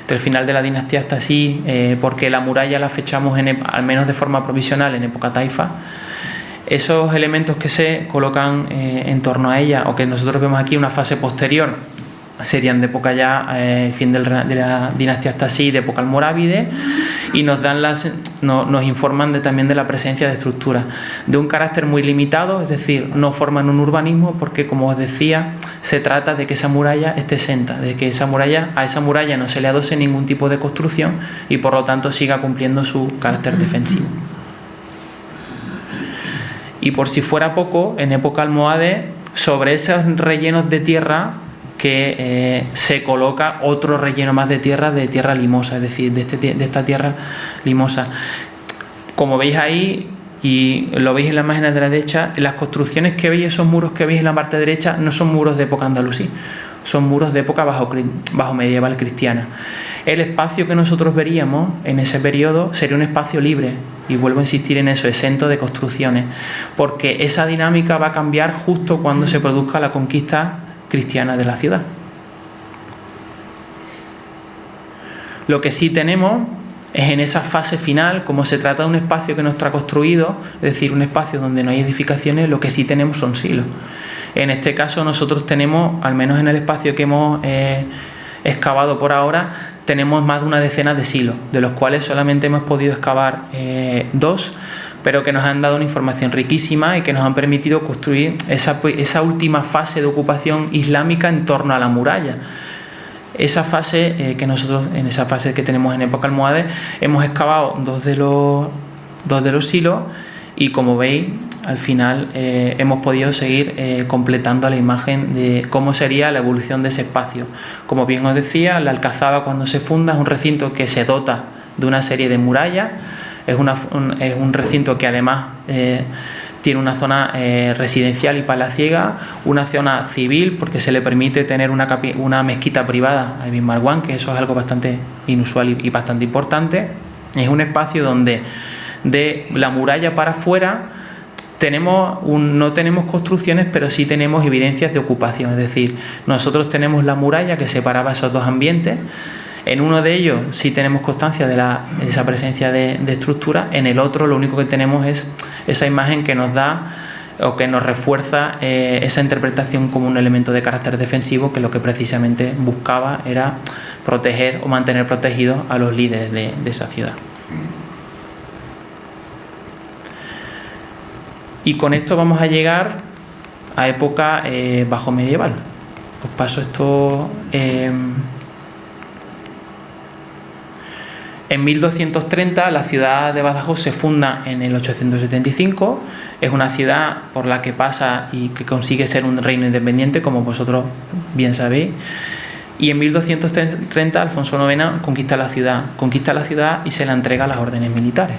Speaker 1: del final de la dinastía hasta así, porque la muralla la fechamos al menos de forma provisional en época taifa. Esos elementos que se colocan en torno a ella, o que nosotros vemos aquí una fase posterior, serían de época ya fin de la dinastía hasta así, de época almorávide, y nos informan también de la presencia de estructuras de un carácter muy limitado, es decir, no forman un urbanismo porque, como os decía, se trata de que esa muralla esté exenta, de que a esa muralla no se le adose ningún tipo de construcción y por lo tanto siga cumpliendo su carácter defensivo. Y por si fuera poco, en época almohade, sobre esos rellenos de tierra que se coloca otro relleno más de tierra limosa, es decir, de esta tierra limosa. Como veis ahí, y lo veis en la imagen de la derecha, las construcciones que veis, esos muros que veis en la parte derecha, no son muros de época andalusí, son muros de época bajo medieval cristiana. El espacio que nosotros veríamos en ese periodo sería un espacio libre, y vuelvo a insistir en eso, exento de construcciones, porque esa dinámica va a cambiar justo cuando se produzca la conquista cristiana de la ciudad. Lo que sí tenemos es en esa fase final, como se trata de un espacio que no está construido, es decir, un espacio donde no hay edificaciones, lo que sí tenemos son silos. En este caso nosotros tenemos, al menos en el espacio que hemos excavado por ahora, tenemos más de una decena de silos, de los cuales solamente hemos podido excavar 2, pero que nos han dado una información riquísima y que nos han permitido construir esa última fase de ocupación islámica en torno a la muralla. Esa fase que nosotros, en esa fase que tenemos en época almohade, hemos excavado dos de los silos y, como veis, al final hemos podido seguir completando la imagen de cómo sería la evolución de ese espacio. Como bien os decía, la Alcazaba, cuando se funda, es un recinto que se dota de una serie de murallas, es un recinto que además tiene una zona residencial y palaciega, una zona civil, porque se le permite tener una mezquita privada a Ibn Marwan, que eso es algo bastante inusual y bastante importante. Es un espacio donde de la muralla para afuera no tenemos construcciones, pero sí tenemos evidencias de ocupación. Es decir, nosotros tenemos la muralla que separaba esos dos ambientes. En uno de ellos sí tenemos constancia de esa presencia de estructura. En el otro lo único que tenemos es esa imagen que nos da o que nos refuerza esa interpretación como un elemento de carácter defensivo, que lo que precisamente buscaba era proteger o mantener protegidos a los líderes de esa ciudad. Y con esto vamos a llegar a época bajo medieval. Os paso esto. En 1230 la ciudad de Badajoz se funda en el 875. Es una ciudad por la que pasa y que consigue ser un reino independiente, como vosotros bien sabéis. Y en 1230 Alfonso IX conquista la ciudad y se la entrega a las órdenes militares.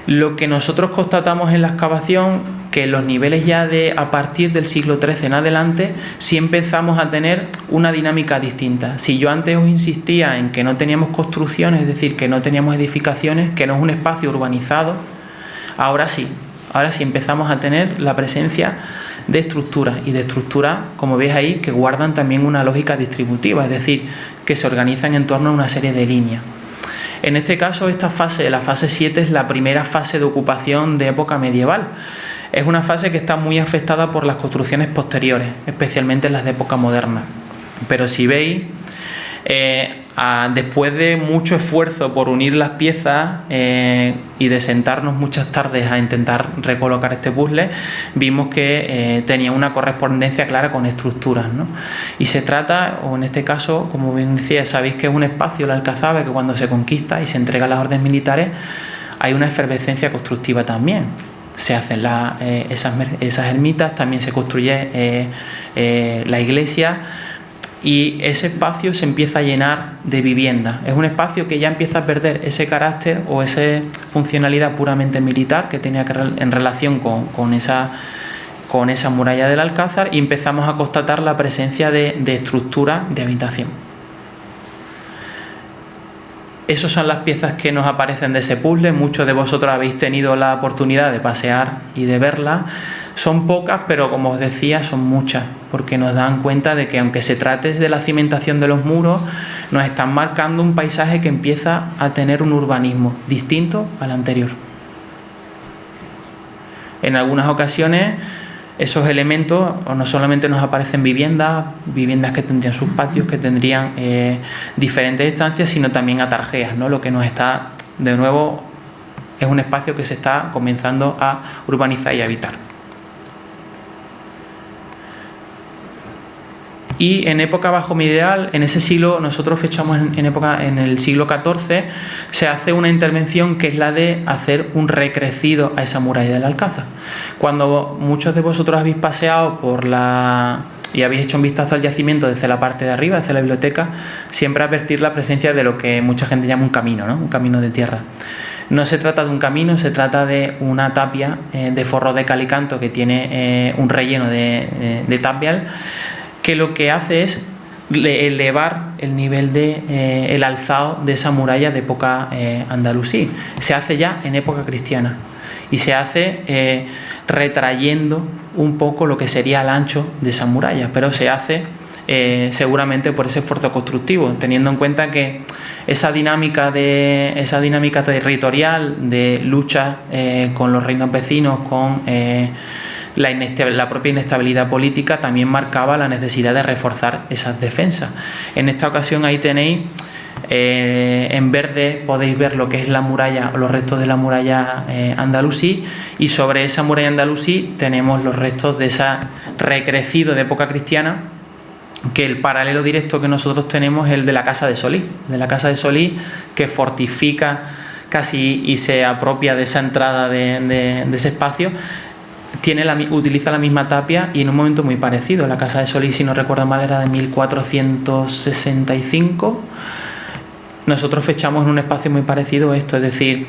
Speaker 1: Lo que nosotros constatamos en la excavación que en los niveles ya a partir del siglo XIII en adelante sí empezamos a tener una dinámica distinta. Si yo antes os insistía en que no teníamos construcciones, es decir, que no teníamos edificaciones, que no es un espacio urbanizado, ahora sí empezamos a tener la presencia de estructuras, y de estructuras, como veis ahí, que guardan también una lógica distributiva, es decir, que se organizan en torno a una serie de líneas. En este caso, esta fase, la fase 7, es la primera fase de ocupación de época medieval. Es una fase que está muy afectada por las construcciones posteriores, especialmente las de época moderna. Pero si veis, después de mucho esfuerzo por unir las piezas y de sentarnos muchas tardes a intentar recolocar este puzzle, vimos que tenía una correspondencia clara con estructuras, ¿no? Y se trata, o en este caso, como bien decía, sabéis que es un espacio, la Alcazaba, que cuando se conquista y se entrega a las órdenes militares, hay una efervescencia constructiva también. Se hacen esas ermitas, también se construye la iglesia, y ese espacio se empieza a llenar de viviendas. Es un espacio que ya empieza a perder ese carácter o esa funcionalidad puramente militar que tenía en relación con esa muralla del Alcázar, y empezamos a constatar la presencia de estructuras de habitación. Esas son las piezas que nos aparecen de ese puzzle. Muchos de vosotros habéis tenido la oportunidad de pasear y de verlas. Son pocas, pero como os decía, son muchas, porque nos dan cuenta de que, aunque se trate de la cimentación de los muros, nos están marcando un paisaje que empieza a tener un urbanismo distinto al anterior. En algunas ocasiones, esos elementos no solamente nos aparecen viviendas que tendrían sus patios, que tendrían diferentes estancias, sino también atarjeas, ¿no? Lo que nos está, de nuevo, es un espacio que se está comenzando a urbanizar y a habitar. Y en época bajo medieval, en ese siglo, nosotros fechamos en el siglo XIV, se hace una intervención que es la de hacer un recrecido a esa muralla del Alcázar. Cuando muchos de vosotros habéis paseado y habéis hecho un vistazo al yacimiento desde la parte de arriba, desde la biblioteca, siempre advertir la presencia de lo que mucha gente llama un camino, ¿no? Un camino de tierra. No se trata de un camino, se trata de una tapia de forro de cal y canto que tiene un relleno de tapial, que lo que hace es elevar el nivel el alzado de esa muralla de época andalusí. Se hace ya en época cristiana y se hace retrayendo un poco lo que sería el ancho de esa muralla, pero se hace seguramente por ese esfuerzo constructivo, teniendo en cuenta que esa dinámica territorial de lucha con los reinos vecinos, con la propia inestabilidad política, también marcaba la necesidad de reforzar esas defensas. En esta ocasión ahí tenéis, en verde podéis ver lo que es la muralla, los restos de la muralla andalusí, y sobre esa muralla andalusí tenemos los restos de ese recrecido de época cristiana, que el paralelo directo que nosotros tenemos es el de la Casa de Solís, que fortifica casi y se apropia de esa entrada de ese espacio. Utiliza la misma tapia y en un momento muy parecido. La Casa de Solís, si no recuerdo mal, era de 1465. Nosotros fechamos en un espacio muy parecido a esto, es decir,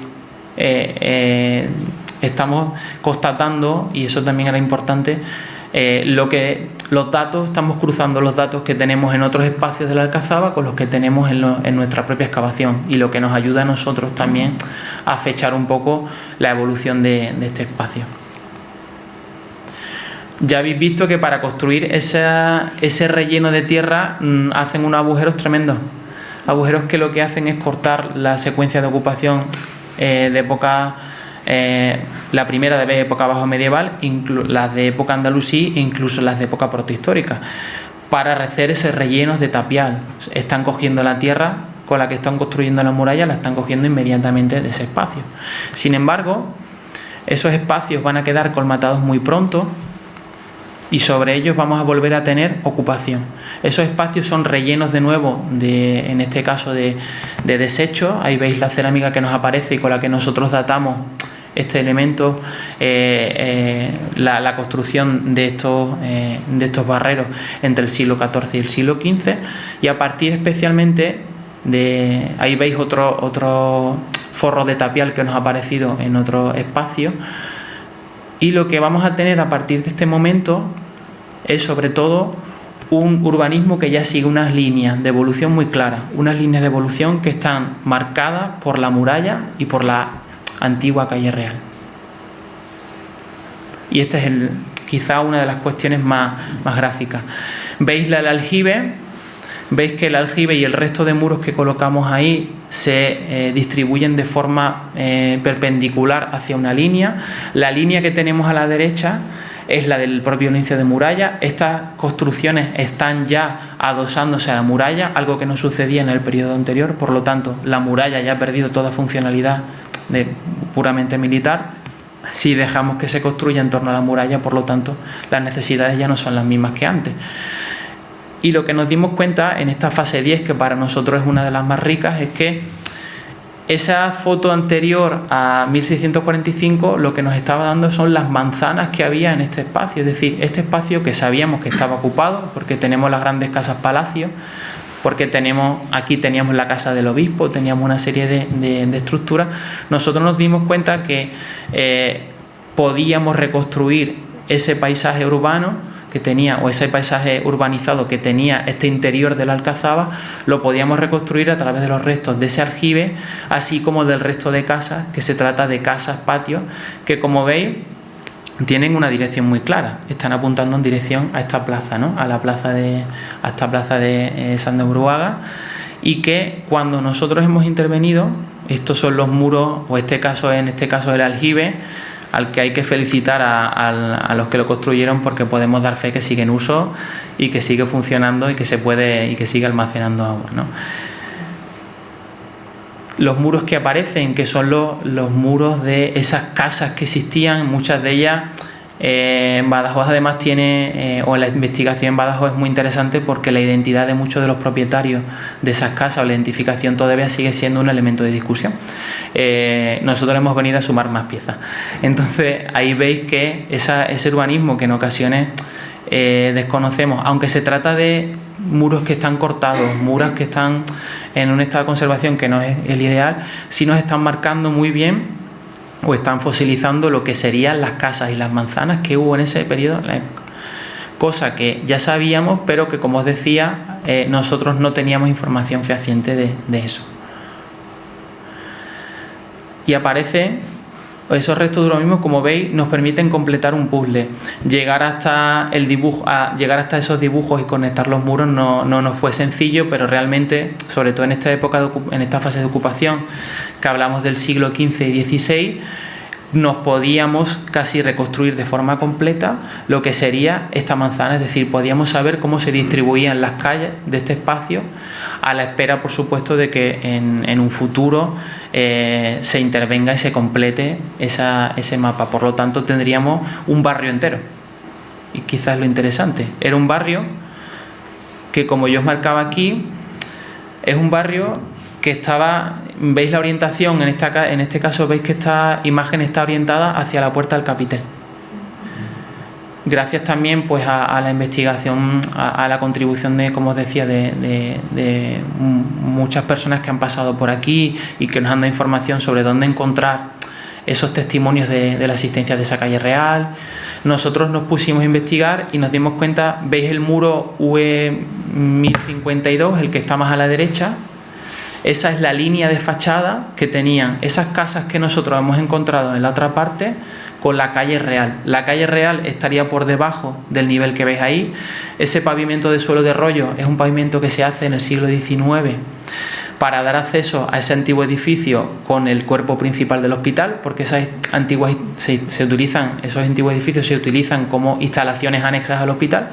Speaker 1: estamos constatando, y eso también era importante, estamos cruzando los datos que tenemos en otros espacios de la Alcazaba con los que tenemos en nuestra propia excavación, y lo que nos ayuda a nosotros también a fechar un poco la evolución de este espacio. Ya habéis visto que para construir ese relleno de tierra hacen unos agujeros tremendos. Agujeros que lo que hacen es cortar la secuencia de ocupación de época, la primera de época bajo medieval, las de época andalusí e incluso las de época protohistórica, para hacer ese relleno de tapial. Están cogiendo la tierra con la que están construyendo la muralla, la están cogiendo inmediatamente de ese espacio. Sin embargo, esos espacios van a quedar colmatados muy pronto, y sobre ellos vamos a volver a tener ocupación. Esos espacios son rellenos de nuevo, en este caso de desechos. Ahí veis la cerámica que nos aparece y con la que nosotros datamos este elemento, la construcción de estos barreros entre el siglo XIV y el siglo XV, y a partir especialmente ahí veis otro forro de tapial que nos ha aparecido en otro espacio, Y lo que vamos a tener a partir de este momento es sobre todo un urbanismo que ya sigue unas líneas de evolución muy claras, unas líneas de evolución que están marcadas por la muralla y por la antigua calle real. Y esta es quizá una de las cuestiones más gráficas. ¿Veis el aljibe? Veis que el aljibe y el resto de muros que colocamos ahí se distribuyen de forma perpendicular hacia una línea. La línea que tenemos a la derecha es la del propio inicio de muralla. Estas construcciones están ya adosándose a la muralla, algo que no sucedía en el periodo anterior. Por lo tanto, la muralla ya ha perdido toda funcionalidad puramente militar. Si dejamos que se construya en torno a la muralla, por lo tanto, las necesidades ya no son las mismas que antes. Y lo que nos dimos cuenta en esta fase 10, que para nosotros es una de las más ricas, es que esa foto anterior a 1645 lo que nos estaba dando son las manzanas que había en este espacio. Es decir, este espacio que sabíamos que estaba ocupado porque tenemos las grandes casas palacios, porque aquí teníamos la casa del obispo, teníamos una serie de estructuras. Nosotros nos dimos cuenta que podíamos reconstruir ese paisaje urbano que tenía, o ese paisaje urbanizado que tenía este interior de la Alcazaba, lo podíamos reconstruir a través de los restos de ese aljibe, así como del resto de casas, que se trata de casas, patios, que como veis tienen una dirección muy clara, están apuntando en dirección a esta plaza, ¿no? a esta plaza de San de Bruaga, y que cuando nosotros hemos intervenido, estos son los muros, o en este caso el aljibe, al que hay que felicitar a los que lo construyeron, porque podemos dar fe que sigue en uso y que sigue funcionando y que sigue almacenando agua, ¿no? Los muros que aparecen, que son los muros de esas casas que existían, muchas de ellas, Badajoz además tiene, o la investigación en Badajoz es muy interesante porque la identidad de muchos de los propietarios de esas casas, o la identificación, todavía sigue siendo un elemento de discusión. Nosotros hemos venido a sumar más piezas. Entonces ahí veis que ese urbanismo que en ocasiones desconocemos, aunque se trata de muros que están cortados, muros que están en un estado de conservación que no es el ideal, sí nos están marcando muy bien, o están fosilizando lo que serían las casas y las manzanas que hubo en ese periodo, cosa que ya sabíamos, pero que, como os decía, nosotros no teníamos información fehaciente de eso. Y aparecen esos restos de urbanismo, como veis, nos permiten completar un puzzle. Llegar hasta esos dibujos y conectar los muros no nos fue sencillo, pero realmente, sobre todo en esta época, en esta fase de ocupación, que hablamos del siglo XV y XVI, nos podíamos casi reconstruir de forma completa lo que sería esta manzana, es decir, podíamos saber cómo se distribuían las calles de este espacio, a la espera, por supuesto, de que en un futuro se intervenga y se complete ese mapa. Por lo tanto, tendríamos un barrio entero. Y quizás lo interesante, era un barrio que, como yo os marcaba aquí, es un barrio que estaba, veis la orientación, en este caso veis que esta imagen está orientada hacia la Puerta del Capitel. Gracias también pues a la investigación, a la contribución de, como os decía, de muchas personas que han pasado por aquí y que nos han dado información sobre dónde encontrar esos testimonios de la existencia de esa calle real. Nosotros nos pusimos a investigar y nos dimos cuenta, veis el muro UE 1052, el que está más a la derecha. Esa es la línea de fachada que tenían esas casas que nosotros hemos encontrado en la otra parte con la calle real. La calle real estaría por debajo del nivel que veis ahí. Ese pavimento de suelo de rollo es un pavimento que se hace en el siglo XIX para dar acceso a ese antiguo edificio con el cuerpo principal del hospital, porque esos antiguos edificios se utilizan como instalaciones anexas al hospital,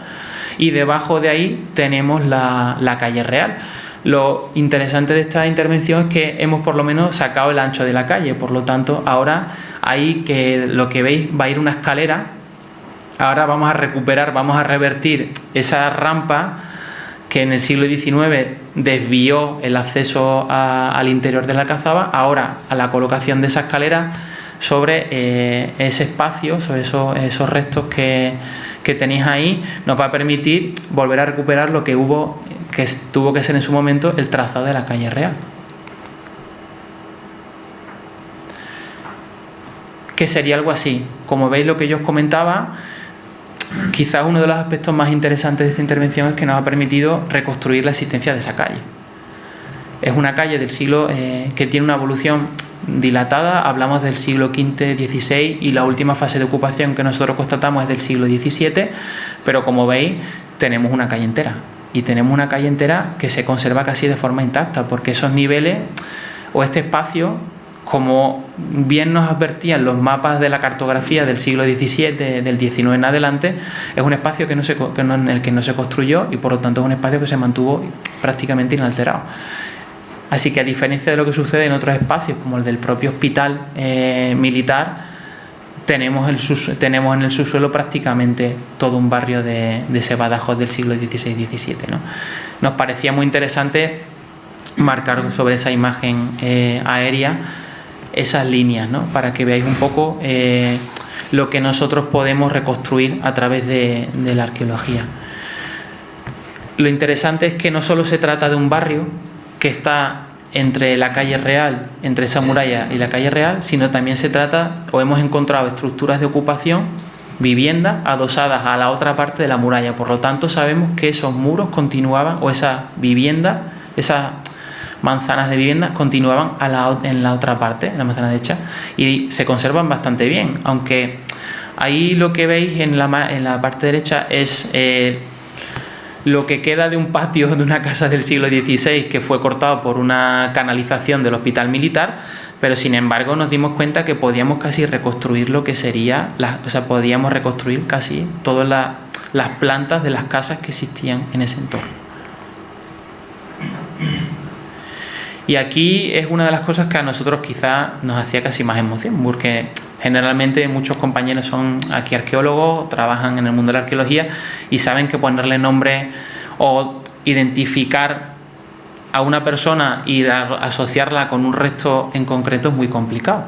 Speaker 1: y debajo de ahí tenemos la calle real. Lo interesante de esta intervención es que hemos por lo menos sacado el ancho de la calle, por lo tanto ahora ahí, que lo que veis va a ir una escalera. Ahora vamos a revertir esa rampa que en el siglo XIX desvió el acceso al interior de la Alcazaba. Ahora, a la colocación de esa escalera sobre ese espacio, sobre esos restos que tenéis ahí, nos va a permitir volver a recuperar lo que tuvo que ser en su momento el trazado de la calle real. que sería algo así. Como veis, lo que yo os comentaba, quizás uno de los aspectos más interesantes de esta intervención es que nos ha permitido reconstruir la existencia de esa calle. Es una calle del siglo que tiene una evolución dilatada, hablamos del siglo XV, XVI, y la última fase de ocupación que nosotros constatamos es del siglo XVII, pero como veis tenemos una calle entera, y tenemos una calle entera que se conserva casi de forma intacta, porque esos niveles o este espacio, como bien nos advertían los mapas de la cartografía del siglo XVII, del XIX en adelante, es un espacio en el que no se construyó, y por lo tanto es un espacio que se mantuvo prácticamente inalterado. Así que, a diferencia de lo que sucede en otros espacios, como el del propio hospital militar, tenemos en el subsuelo prácticamente todo un barrio de ese Badajoz del siglo XVI-XVII, ¿no? Nos parecía muy interesante marcar sobre esa imagen aérea esas líneas, ¿no? Para que veáis un poco lo que nosotros podemos reconstruir a través de la arqueología. Lo interesante es que no solo se trata de un barrio que está entre la calle Real, entre esa muralla y la calle Real, sino también se trata, o hemos encontrado estructuras de ocupación, viviendas adosadas a la otra parte de la muralla. Por lo tanto, sabemos que esos muros continuaban, o esas viviendas, esas manzanas de viviendas continuaban en la otra parte, en la manzana derecha, y se conservan bastante bien, aunque ahí lo que veis en la parte derecha es lo que queda de un patio de una casa del siglo XVI que fue cortado por una canalización del hospital militar, pero sin embargo nos dimos cuenta que podíamos casi reconstruir lo que sería, podíamos reconstruir casi todas las plantas de las casas que existían en ese entorno. Y aquí es una de las cosas que a nosotros quizás nos hacía casi más emoción, porque generalmente muchos compañeros son aquí arqueólogos, trabajan en el mundo de la arqueología y saben que ponerle nombre o identificar a una persona y asociarla con un resto en concreto es muy complicado.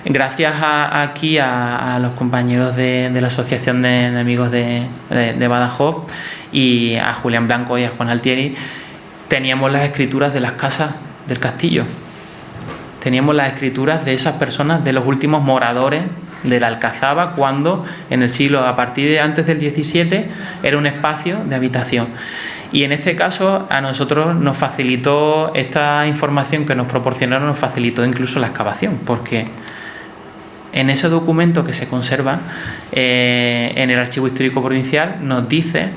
Speaker 1: Gracias aquí a los compañeros de la Asociación de Amigos de Badajoz y a Julián Blanco y a Juan Altieri, teníamos las escrituras de las casas del castillo. Teníamos las escrituras de esas personas, de los últimos moradores de la Alcazaba, cuando en el siglo, a partir de antes del XVII, era un espacio de habitación. Y en este caso a nosotros nos facilitó esta información que nos proporcionaron, nos facilitó incluso la excavación, porque en ese documento que se conserva en el Archivo Histórico Provincial nos dice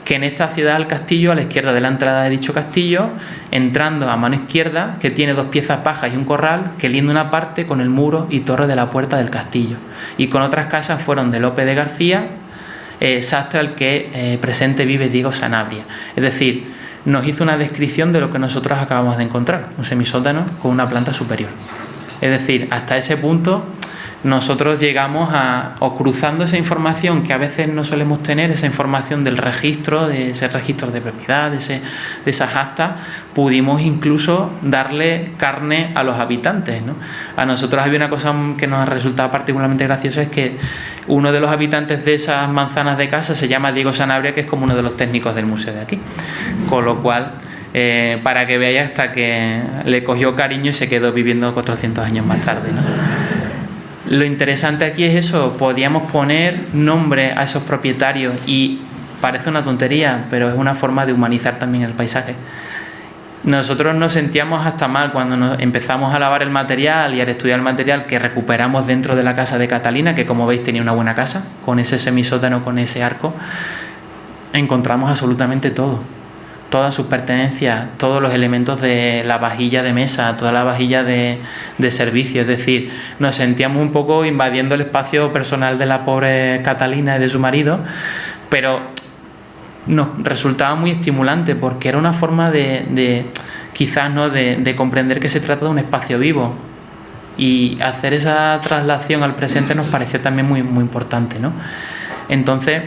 Speaker 1: que en esta ciudad del castillo, a la izquierda de la entrada de dicho castillo, entrando a mano izquierda, que tiene 2 piezas bajas y un corral, que linda una parte con el muro y torre de la puerta del castillo. Y con otras casas fueron de Lope de García, sastre al que presente vive Diego Sanabria. Es decir, nos hizo una descripción de lo que nosotros acabamos de encontrar, un semisótano con una planta superior. Es decir, hasta ese punto nosotros llegamos o cruzando esa información que a veces no solemos tener, esa información del registro, de ese registro de propiedad, de esas actas, pudimos incluso darle carne a los habitantes, ¿no? A nosotros había una cosa que nos resultaba particularmente graciosa, es que uno de los habitantes de esas manzanas de casa se llama Diego Sanabria, que es como uno de los técnicos del museo de aquí, con lo cual para que veáis, hasta que le cogió cariño y se quedó viviendo 400 años más tarde, ¿no? Lo interesante aquí es eso, podíamos poner nombre a esos propietarios, y parece una tontería, pero es una forma de humanizar también el paisaje. Nosotros nos sentíamos hasta mal cuando empezamos a lavar el material y a estudiar el material que recuperamos dentro de la casa de Catalina, que como veis tenía una buena casa, con ese semisótano, con ese arco. Encontramos absolutamente todo, todas sus pertenencias, todos los elementos de la vajilla de mesa, toda la vajilla de servicio. Es decir, nos sentíamos un poco invadiendo el espacio personal de la pobre Catalina y de su marido, pero nos resultaba muy estimulante, porque era una forma quizás, ¿no?, de comprender que se trata de un espacio vivo, y hacer esa traslación al presente nos pareció también muy, muy importante, ¿no? Entonces,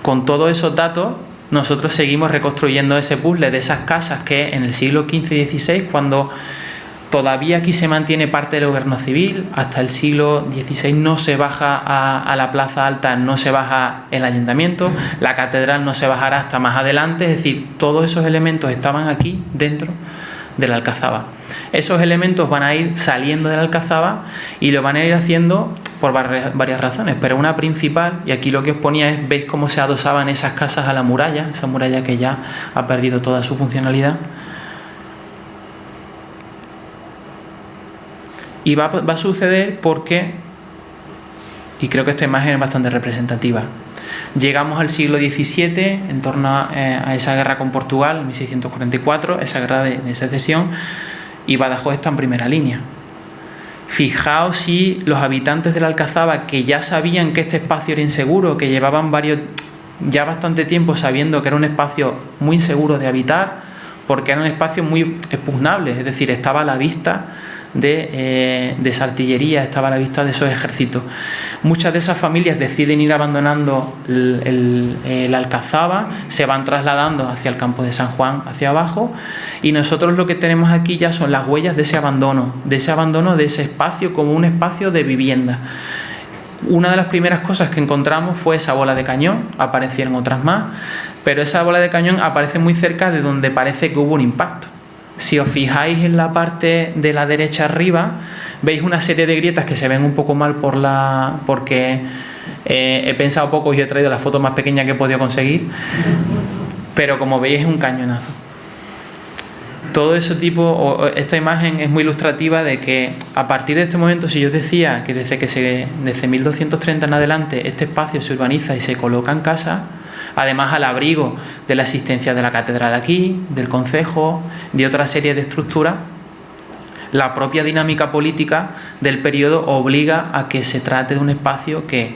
Speaker 1: con todos esos datos, nosotros seguimos reconstruyendo ese puzzle de esas casas que en el siglo XV y XVI, cuando todavía aquí se mantiene parte del gobierno civil, hasta el siglo XVI no se baja a la plaza alta, no se baja el ayuntamiento, la catedral no se bajará hasta más adelante. Es decir, todos esos elementos estaban aquí dentro de la Alcazaba. Esos elementos van a ir saliendo de la alcazaba y lo van a ir haciendo por varias razones, pero una principal, y aquí lo que os ponía es, veis cómo se adosaban esas casas a la muralla, esa muralla que ya ha perdido toda su funcionalidad. Y va a suceder porque, y creo que esta imagen es bastante representativa, llegamos al siglo XVII, en torno a esa guerra con Portugal, 1644, esa guerra de secesión, y Badajoz está en primera línea. Fijaos si los habitantes de la Alcazaba, que ya sabían que este espacio era inseguro, que llevaban ya bastante tiempo sabiendo que era un espacio muy inseguro de habitar, porque era un espacio muy expugnable, es decir, estaba a la vista de esa artillería, estaba a la vista de esos ejércitos. Muchas de esas familias deciden ir abandonando la Alcazaba, se van trasladando hacia el campo de San Juan, hacia abajo, y nosotros lo que tenemos aquí ya son las huellas de ese abandono de ese espacio como un espacio de vivienda. Una de las primeras cosas que encontramos fue esa bola de cañón, aparecieron otras más, pero esa bola de cañón aparece muy cerca de donde parece que hubo un impacto. Si os fijáis en la parte de la derecha arriba, veis una serie de grietas que se ven un poco mal porque he pensado poco y he traído la foto más pequeña que he podido conseguir, pero como veis es un cañonazo. Todo ese tipo, esta imagen es muy ilustrativa de que a partir de este momento, si yo decía que desde 1230 en adelante este espacio se urbaniza y se coloca en casa, además al abrigo de la existencia de la catedral aquí, del concejo, de otra serie de estructuras, la propia dinámica política del periodo obliga a que se trate de un espacio que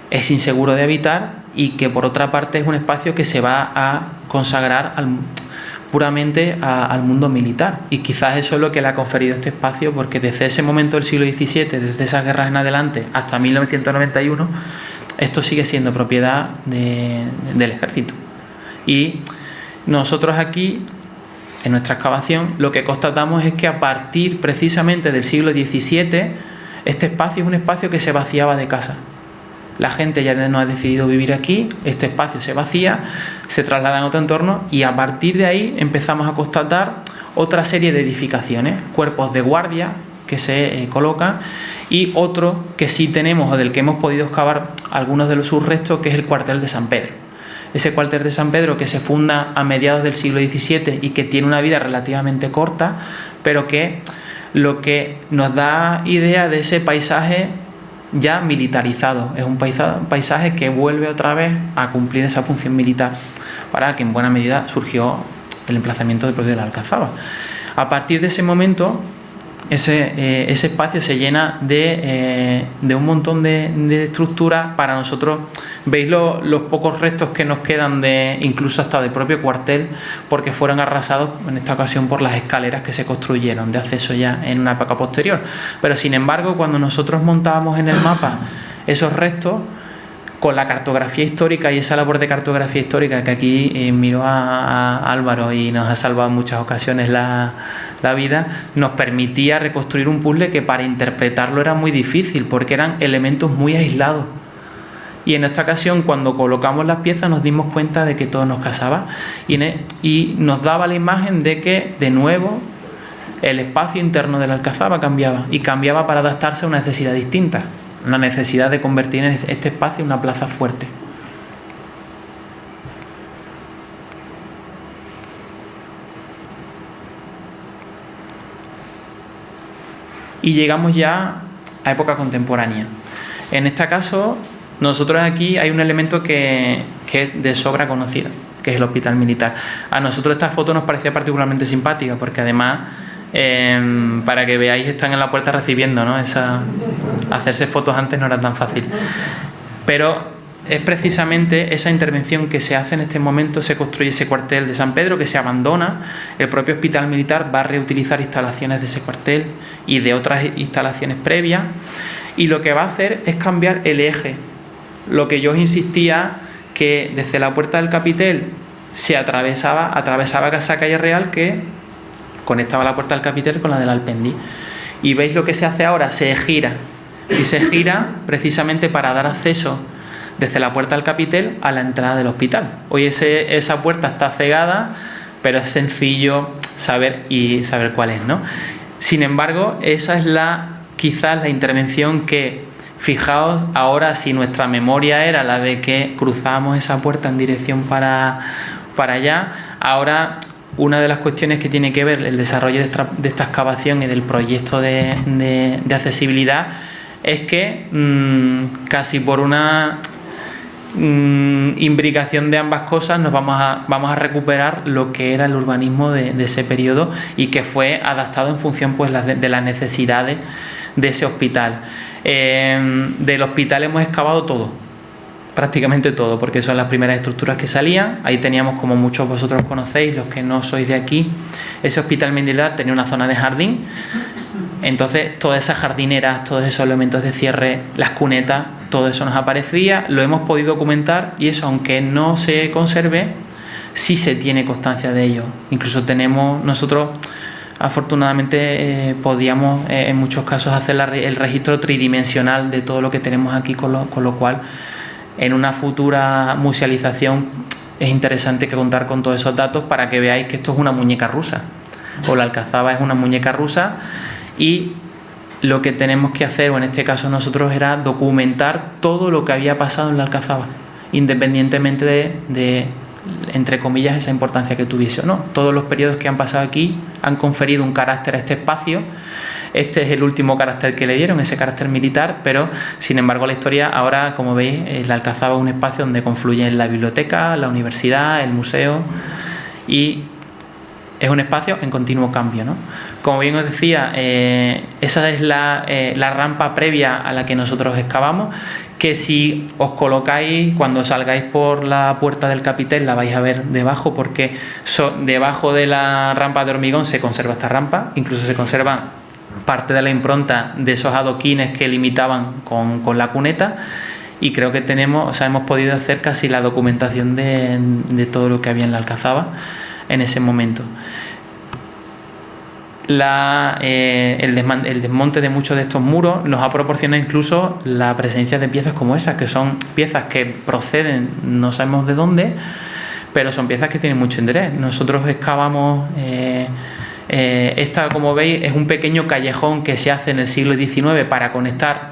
Speaker 1: es inseguro de habitar y que por otra parte es un espacio que se va a consagrar puramente al mundo militar, y quizás eso es lo que le ha conferido este espacio, porque desde ese momento del siglo XVII, desde esas guerras en adelante hasta 1991, esto sigue siendo propiedad del ejército. Y nosotros aquí, en nuestra excavación, lo que constatamos es que a partir precisamente del siglo XVII, este espacio es un espacio que se vaciaba de casa. La gente ya no ha decidido vivir aquí, este espacio se vacía, se traslada en otro entorno, y a partir de ahí empezamos a constatar otra serie de edificaciones, cuerpos de guardia que se colocan, y otro que sí tenemos, o del que hemos podido excavar algunos de sus restos, que es el cuartel de San Pedro. Ese cuartel de San Pedro que se funda a mediados del siglo XVII y que tiene una vida relativamente corta, pero que lo que nos da idea de ese paisaje ya militarizado. Es un paisaje que vuelve otra vez a cumplir esa función militar, para que en buena medida surgió el emplazamiento del propio de la Alcazaba. A partir de ese momento, ese espacio se llena de un montón de estructuras. Para nosotros, veis los pocos restos que nos quedan, incluso hasta del propio cuartel, porque fueron arrasados en esta ocasión por las escaleras que se construyeron de acceso ya en una época posterior. Pero sin embargo, cuando nosotros montábamos en el mapa esos restos, con la cartografía histórica y esa labor de cartografía histórica que aquí miró a Álvaro y nos ha salvado en muchas ocasiones la vida, nos permitía reconstruir un puzzle que para interpretarlo era muy difícil, porque eran elementos muy aislados. Y en esta ocasión, cuando colocamos las piezas, nos dimos cuenta de que todo nos casaba y nos daba la imagen de que, de nuevo, el espacio interno de la Alcazaba cambiaba, y cambiaba para adaptarse a una necesidad distinta, una necesidad de convertir este espacio en una plaza fuerte. Y llegamos ya a época contemporánea. En este caso, nosotros aquí hay un elemento que es de sobra conocido, que es el hospital militar. A nosotros esta foto nos parecía particularmente simpática, porque además, para que veáis, están en la puerta recibiendo, ¿no? Hacerse fotos antes no era tan fácil. Pero es precisamente esa intervención que se hace en este momento. Se construye ese cuartel de San Pedro, que se abandona. El propio hospital militar va a reutilizar instalaciones de ese cuartel y de otras instalaciones previas, y lo que va a hacer es cambiar el eje. Lo que yo os insistía, que desde la puerta del capitel se atravesaba esa calle real que conectaba la puerta del capitel con la del Alpendí. Y veis lo que se hace ahora, se gira, y se gira precisamente para dar acceso desde la puerta del capitel a la entrada del hospital. Hoy esa puerta está cegada, pero es sencillo saber cuál es, ¿no? Sin embargo, esa es quizás la intervención que, fijaos, ahora si nuestra memoria era la de que cruzábamos esa puerta en dirección para allá, ahora una de las cuestiones que tiene que ver el desarrollo de esta excavación y del proyecto de accesibilidad es que casi por una imbricación de ambas cosas nos vamos a recuperar lo que era el urbanismo de ese periodo y que fue adaptado en función pues de las necesidades de ese hospital. Del hospital hemos excavado todo, prácticamente todo, porque son las primeras estructuras que salían. Ahí teníamos, como muchos de vosotros conocéis, los que no sois de aquí, ese hospital militar tenía una zona de jardín. Entonces todas esas jardineras, todos esos elementos de cierre, las cunetas, todo eso nos aparecía, lo hemos podido documentar y eso, aunque no se conserve, sí se tiene constancia de ello. Incluso nosotros afortunadamente podíamos en muchos casos hacer el registro tridimensional de todo lo que tenemos aquí, con lo cual en una futura musealización es interesante que contar con todos esos datos para que veáis que esto es una muñeca rusa, o la Alcazaba es una muñeca rusa, y lo que tenemos que hacer, o en este caso nosotros, era documentar todo lo que había pasado en la Alcazaba, independientemente de entre comillas, esa importancia que tuviese o no. Todos los periodos que han pasado aquí han conferido un carácter a este espacio. Este es el último carácter que le dieron, ese carácter militar, pero sin embargo la historia ahora, como veis, la Alcazaba es un espacio donde confluyen la biblioteca, la universidad, el museo, y es un espacio en continuo cambio, ¿no? Como bien os decía, esa es la rampa previa a la que nosotros excavamos, que si os colocáis, cuando salgáis por la puerta del capitel, la vais a ver debajo, porque debajo de la rampa de hormigón se conserva esta rampa, incluso se conserva parte de la impronta de esos adoquines que limitaban con la cuneta, y creo que hemos podido hacer casi la documentación de todo lo que había en la Alcazaba en ese momento. El desmonte de muchos de estos muros nos ha proporcionado incluso la presencia de piezas como esas, que son piezas que proceden, no sabemos de dónde, pero son piezas que tienen mucho interés. Nosotros excavamos, esta, como veis, es un pequeño callejón que se hace en el siglo XIX para conectar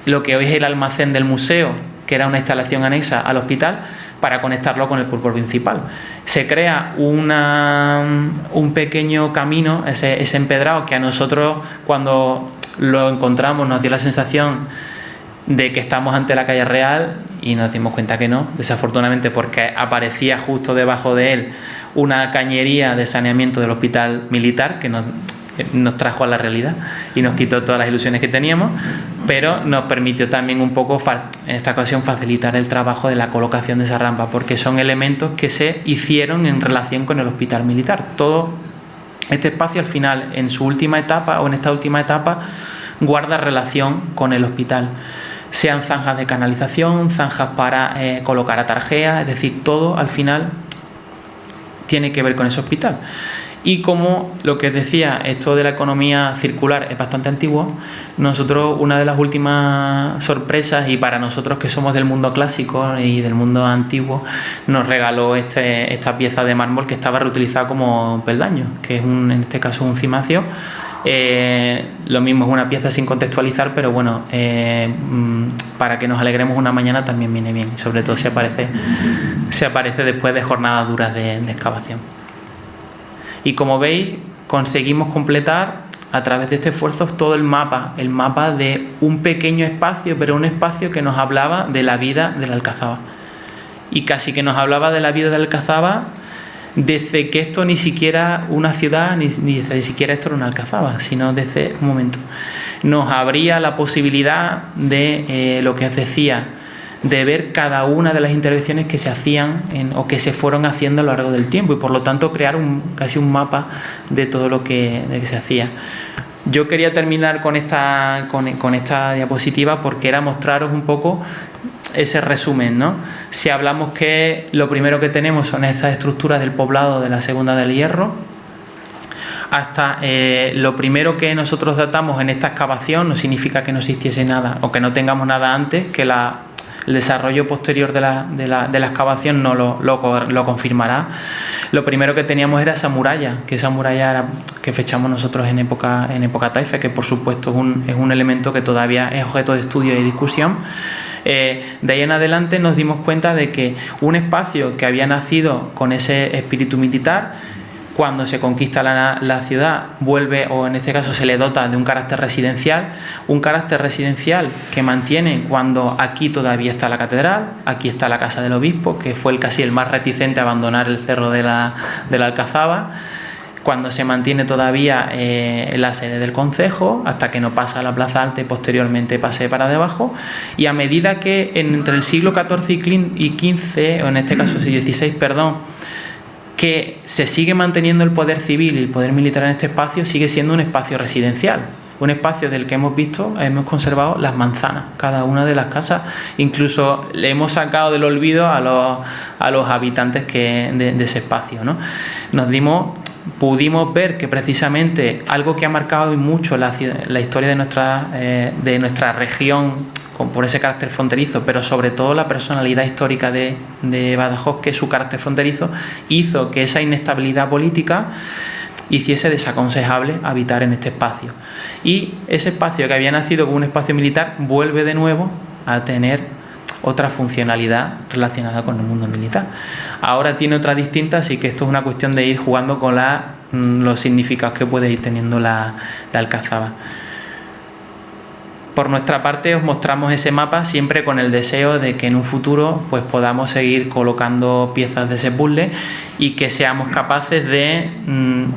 Speaker 1: lo que hoy es el almacén del museo, que era una instalación anexa al hospital, para conectarlo con el cuerpo principal. Se crea un pequeño camino, ese empedrado, que a nosotros cuando lo encontramos nos dio la sensación de que estamos ante la calle real, y nos dimos cuenta que no, desafortunadamente, porque aparecía justo debajo de él una cañería de saneamiento del hospital militar que nos trajo a la realidad y nos quitó todas las ilusiones que teníamos, pero nos permitió también un poco, en esta ocasión, facilitar el trabajo de la colocación de esa rampa, porque son elementos que se hicieron en relación con el hospital militar. Todo este espacio, al final, en su última etapa, o en esta última etapa, guarda relación con el hospital, sean zanjas de canalización, zanjas para colocar atarjeas, es decir, todo al final tiene que ver con ese hospital. Y como lo que os decía, esto de la economía circular es bastante antiguo, nosotros, una de las últimas sorpresas, y para nosotros que somos del mundo clásico y del mundo antiguo, nos regaló esta pieza de mármol que estaba reutilizada como peldaño, que es en este caso un cimacio. Lo mismo, es una pieza sin contextualizar, pero bueno, para que nos alegremos una mañana también viene bien, sobre todo si aparece después de jornadas duras de excavación. Y como veis, conseguimos completar a través de este esfuerzo todo el mapa de un pequeño espacio, pero un espacio que nos hablaba de la vida de la Alcazaba. Y casi que nos hablaba de la vida de la Alcazaba desde que esto ni siquiera una ciudad, ni desde siquiera esto era una Alcazaba, sino desde un momento. Nos abría la posibilidad de lo que os decía, de ver cada una de las intervenciones que se hacían o que se fueron haciendo a lo largo del tiempo, y por lo tanto crear casi un mapa de todo lo que se hacía. Yo quería terminar con esta diapositiva porque era mostraros un poco ese resumen, ¿no? Si hablamos que lo primero que tenemos son estas estructuras del poblado de la Segunda del Hierro, hasta lo primero que nosotros datamos en esta excavación no significa que no existiese nada o que no tengamos nada antes, que el desarrollo posterior de la excavación no lo confirmará. lo primero que teníamos era esa muralla, que era que fechamos nosotros en época taifa, que por supuesto es un elemento que todavía es objeto de estudio y discusión. De ahí en adelante nos dimos cuenta de que un espacio que había nacido con ese espíritu militar, cuando se conquista la ciudad, vuelve, o en este caso se le dota de un carácter residencial que mantiene cuando aquí todavía está la catedral, aquí está la casa del obispo, que fue casi el más reticente a abandonar el cerro de la Alcazaba, cuando se mantiene todavía la sede del concejo, hasta que no pasa a la Plaza Alta y posteriormente pase para debajo, y a medida que entre el siglo XIV y XV, o en este caso XVI, que se sigue manteniendo el poder civil y el poder militar en este espacio, sigue siendo un espacio residencial, un espacio del que hemos conservado las manzanas, cada una de las casas, incluso le hemos sacado del olvido a los habitantes de ese espacio, ¿no? Pudimos ver que precisamente algo que ha marcado mucho la historia de nuestra región, por ese carácter fronterizo, pero sobre todo la personalidad histórica de Badajoz, que es su carácter fronterizo, hizo que esa inestabilidad política hiciese desaconsejable habitar en este espacio. Y ese espacio que había nacido como un espacio militar vuelve de nuevo a tener otra funcionalidad relacionada con el mundo militar. Ahora tiene otra distinta, así que esto es una cuestión de ir jugando con los significados que puede ir teniendo la Alcazaba. Por nuestra parte os mostramos ese mapa siempre con el deseo de que en un futuro pues podamos seguir colocando piezas de ese puzzle y que seamos capaces de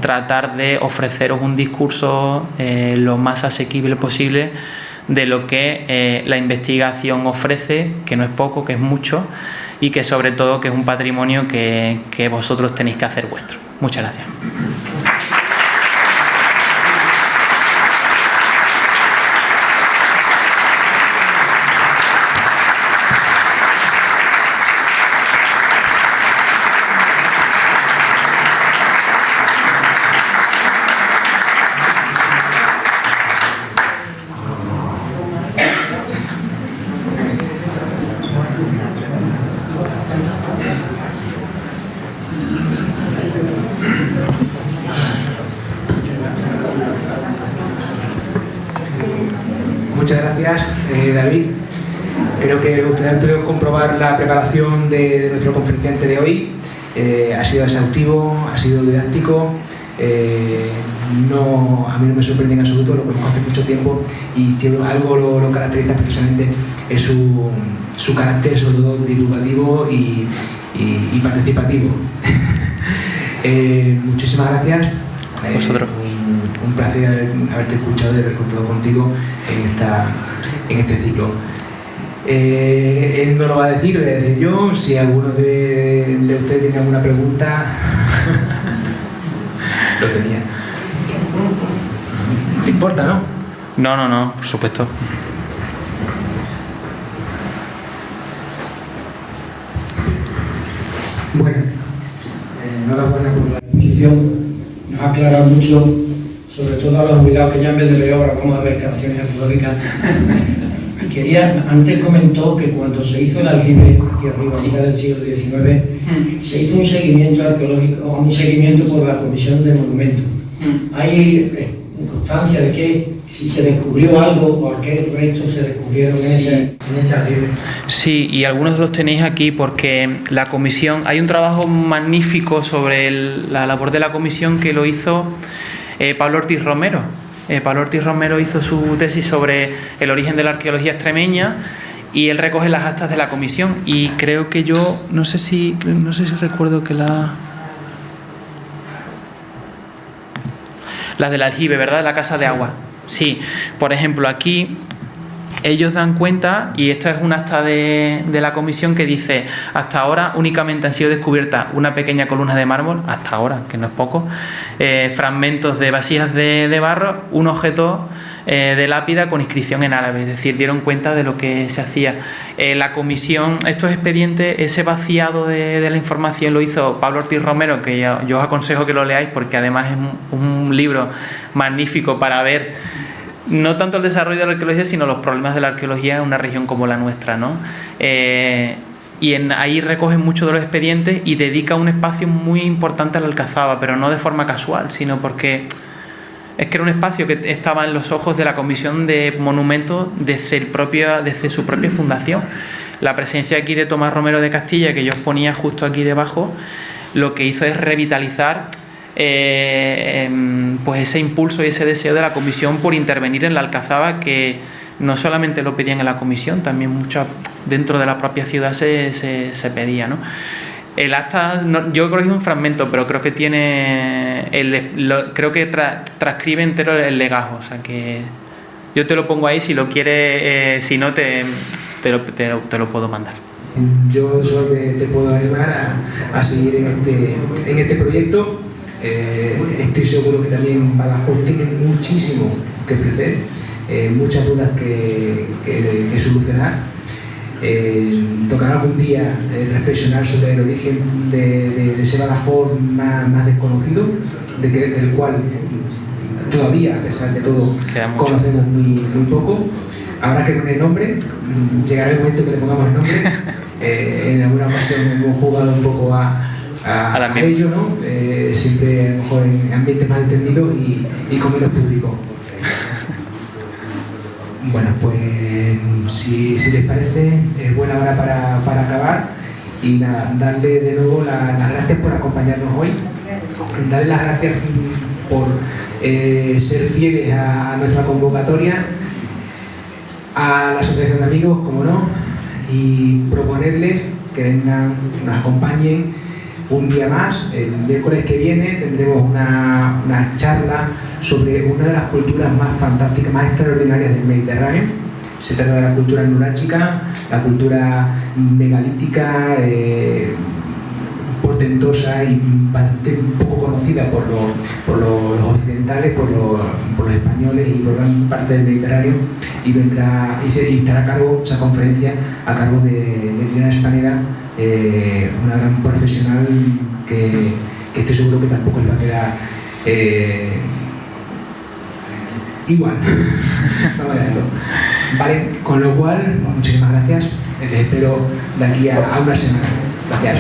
Speaker 1: tratar de ofreceros un discurso lo más asequible posible de lo que la investigación ofrece, que no es poco, que es mucho, y que sobre todo que es un patrimonio que vosotros tenéis que hacer vuestro. Muchas gracias.
Speaker 2: Muchas gracias, David. Creo que ustedes han podido comprobar la preparación de nuestro conferenciante de hoy. Ha sido exhaustivo, ha sido didáctico. A mí no me sorprende en absoluto, lo conozco hace mucho tiempo, y si algo lo caracteriza precisamente es su carácter, sobre todo divulgativo y participativo. Muchísimas gracias.
Speaker 1: Vosotros.
Speaker 2: Un placer haberte escuchado y haber contado contigo en este ciclo. Él no lo va a decir, lo voy a decir yo. Si alguno de ustedes tiene alguna pregunta, lo tenía. ¿Te importa, no?
Speaker 1: No, por supuesto.
Speaker 2: Bueno, enhorabuena por la exposición. Nos ha aclarado mucho, sobre todo a los jubilados que ya en vez de ver obras vamos a ver excavaciones arqueológicas. Y quería, antes comentó que cuando se hizo el aljibe, aquí arriba, a mitad del siglo XIX, se hizo un seguimiento arqueológico, un seguimiento por la Comisión de Monumentos. Hay constancia de que si se descubrió algo o qué restos se descubrieron en ese aljibe.
Speaker 1: Sí, y algunos los tenéis aquí porque la comisión, hay un trabajo magnífico sobre la labor de la comisión que lo hizo Pablo Ortiz Romero. Pablo Ortiz Romero hizo su tesis sobre el origen de la arqueología extremeña y él recoge las actas de la comisión, y creo que yo, no sé si recuerdo que la del aljibe, ¿verdad? La casa de agua. Sí, por ejemplo, aquí ellos dan cuenta, y esto es un acta de la comisión que dice: hasta ahora únicamente han sido descubiertas una pequeña columna de mármol, hasta ahora, que no es poco, fragmentos de vasijas de barro, un objeto de lápida con inscripción en árabe, es decir, dieron cuenta de lo que se hacía. La comisión, estos expedientes, ese vaciado de la información lo hizo Pablo Ortiz Romero, que yo os aconsejo que lo leáis porque además es un libro magnífico para ver no tanto el desarrollo de la arqueología, sino los problemas de la arqueología en una región como la nuestra, ¿no? y ahí recoge muchos de los expedientes y dedica un espacio muy importante a la Alcazaba, pero no de forma casual, sino porque es que era un espacio que estaba en los ojos de la Comisión de Monumentos desde su propia fundación. La presencia aquí de Tomás Romero de Castilla, que yo os ponía justo aquí debajo, lo que hizo es revitalizar pues ese impulso y ese deseo de la Comisión por intervenir en la Alcazaba, que no solamente lo pedían en la Comisión, también mucho dentro de la propia ciudad se pedía, ¿no? El acta, yo creo que es un fragmento, pero creo que transcribe entero el legajo, o sea que yo te lo pongo ahí si lo quieres, si no te lo puedo mandar.
Speaker 3: Yo solo te puedo animar a seguir en este proyecto. Estoy seguro que también Badajoz tiene muchísimo que ofrecer, muchas dudas que solucionar. Tocará algún día reflexionar sobre el origen de ese Badajoz más desconocido, del cual todavía, a pesar de todo, conocemos muy poco. Habrá que poner nombre, llegará el momento que le pongamos nombre. En alguna ocasión hemos jugado un poco a ello, ¿no? Siempre a lo mejor en ambientes más entendidos y con menos público. Bueno, pues si les parece, es buena hora para acabar y nada, darle de nuevo las gracias por acompañarnos hoy, darle las gracias por ser fieles a nuestra convocatoria, a la Asociación de Amigos, como no, y proponerles que vengan, que nos acompañen un día más. El miércoles que viene tendremos una charla sobre una de las culturas más fantásticas, más extraordinarias del Mediterráneo. Se trata de la cultura nuráchica, la cultura megalítica, portentosa y bastante poco conocida por los occidentales, por los españoles y por gran parte del Mediterráneo, y estará a cargo esa conferencia a cargo de Liliana Spaneda, una gran profesional que estoy seguro que tampoco le va a quedar igual. Vamos a verlo. Vale, con lo cual, muchísimas gracias. Les espero de aquí a una semana. Gracias.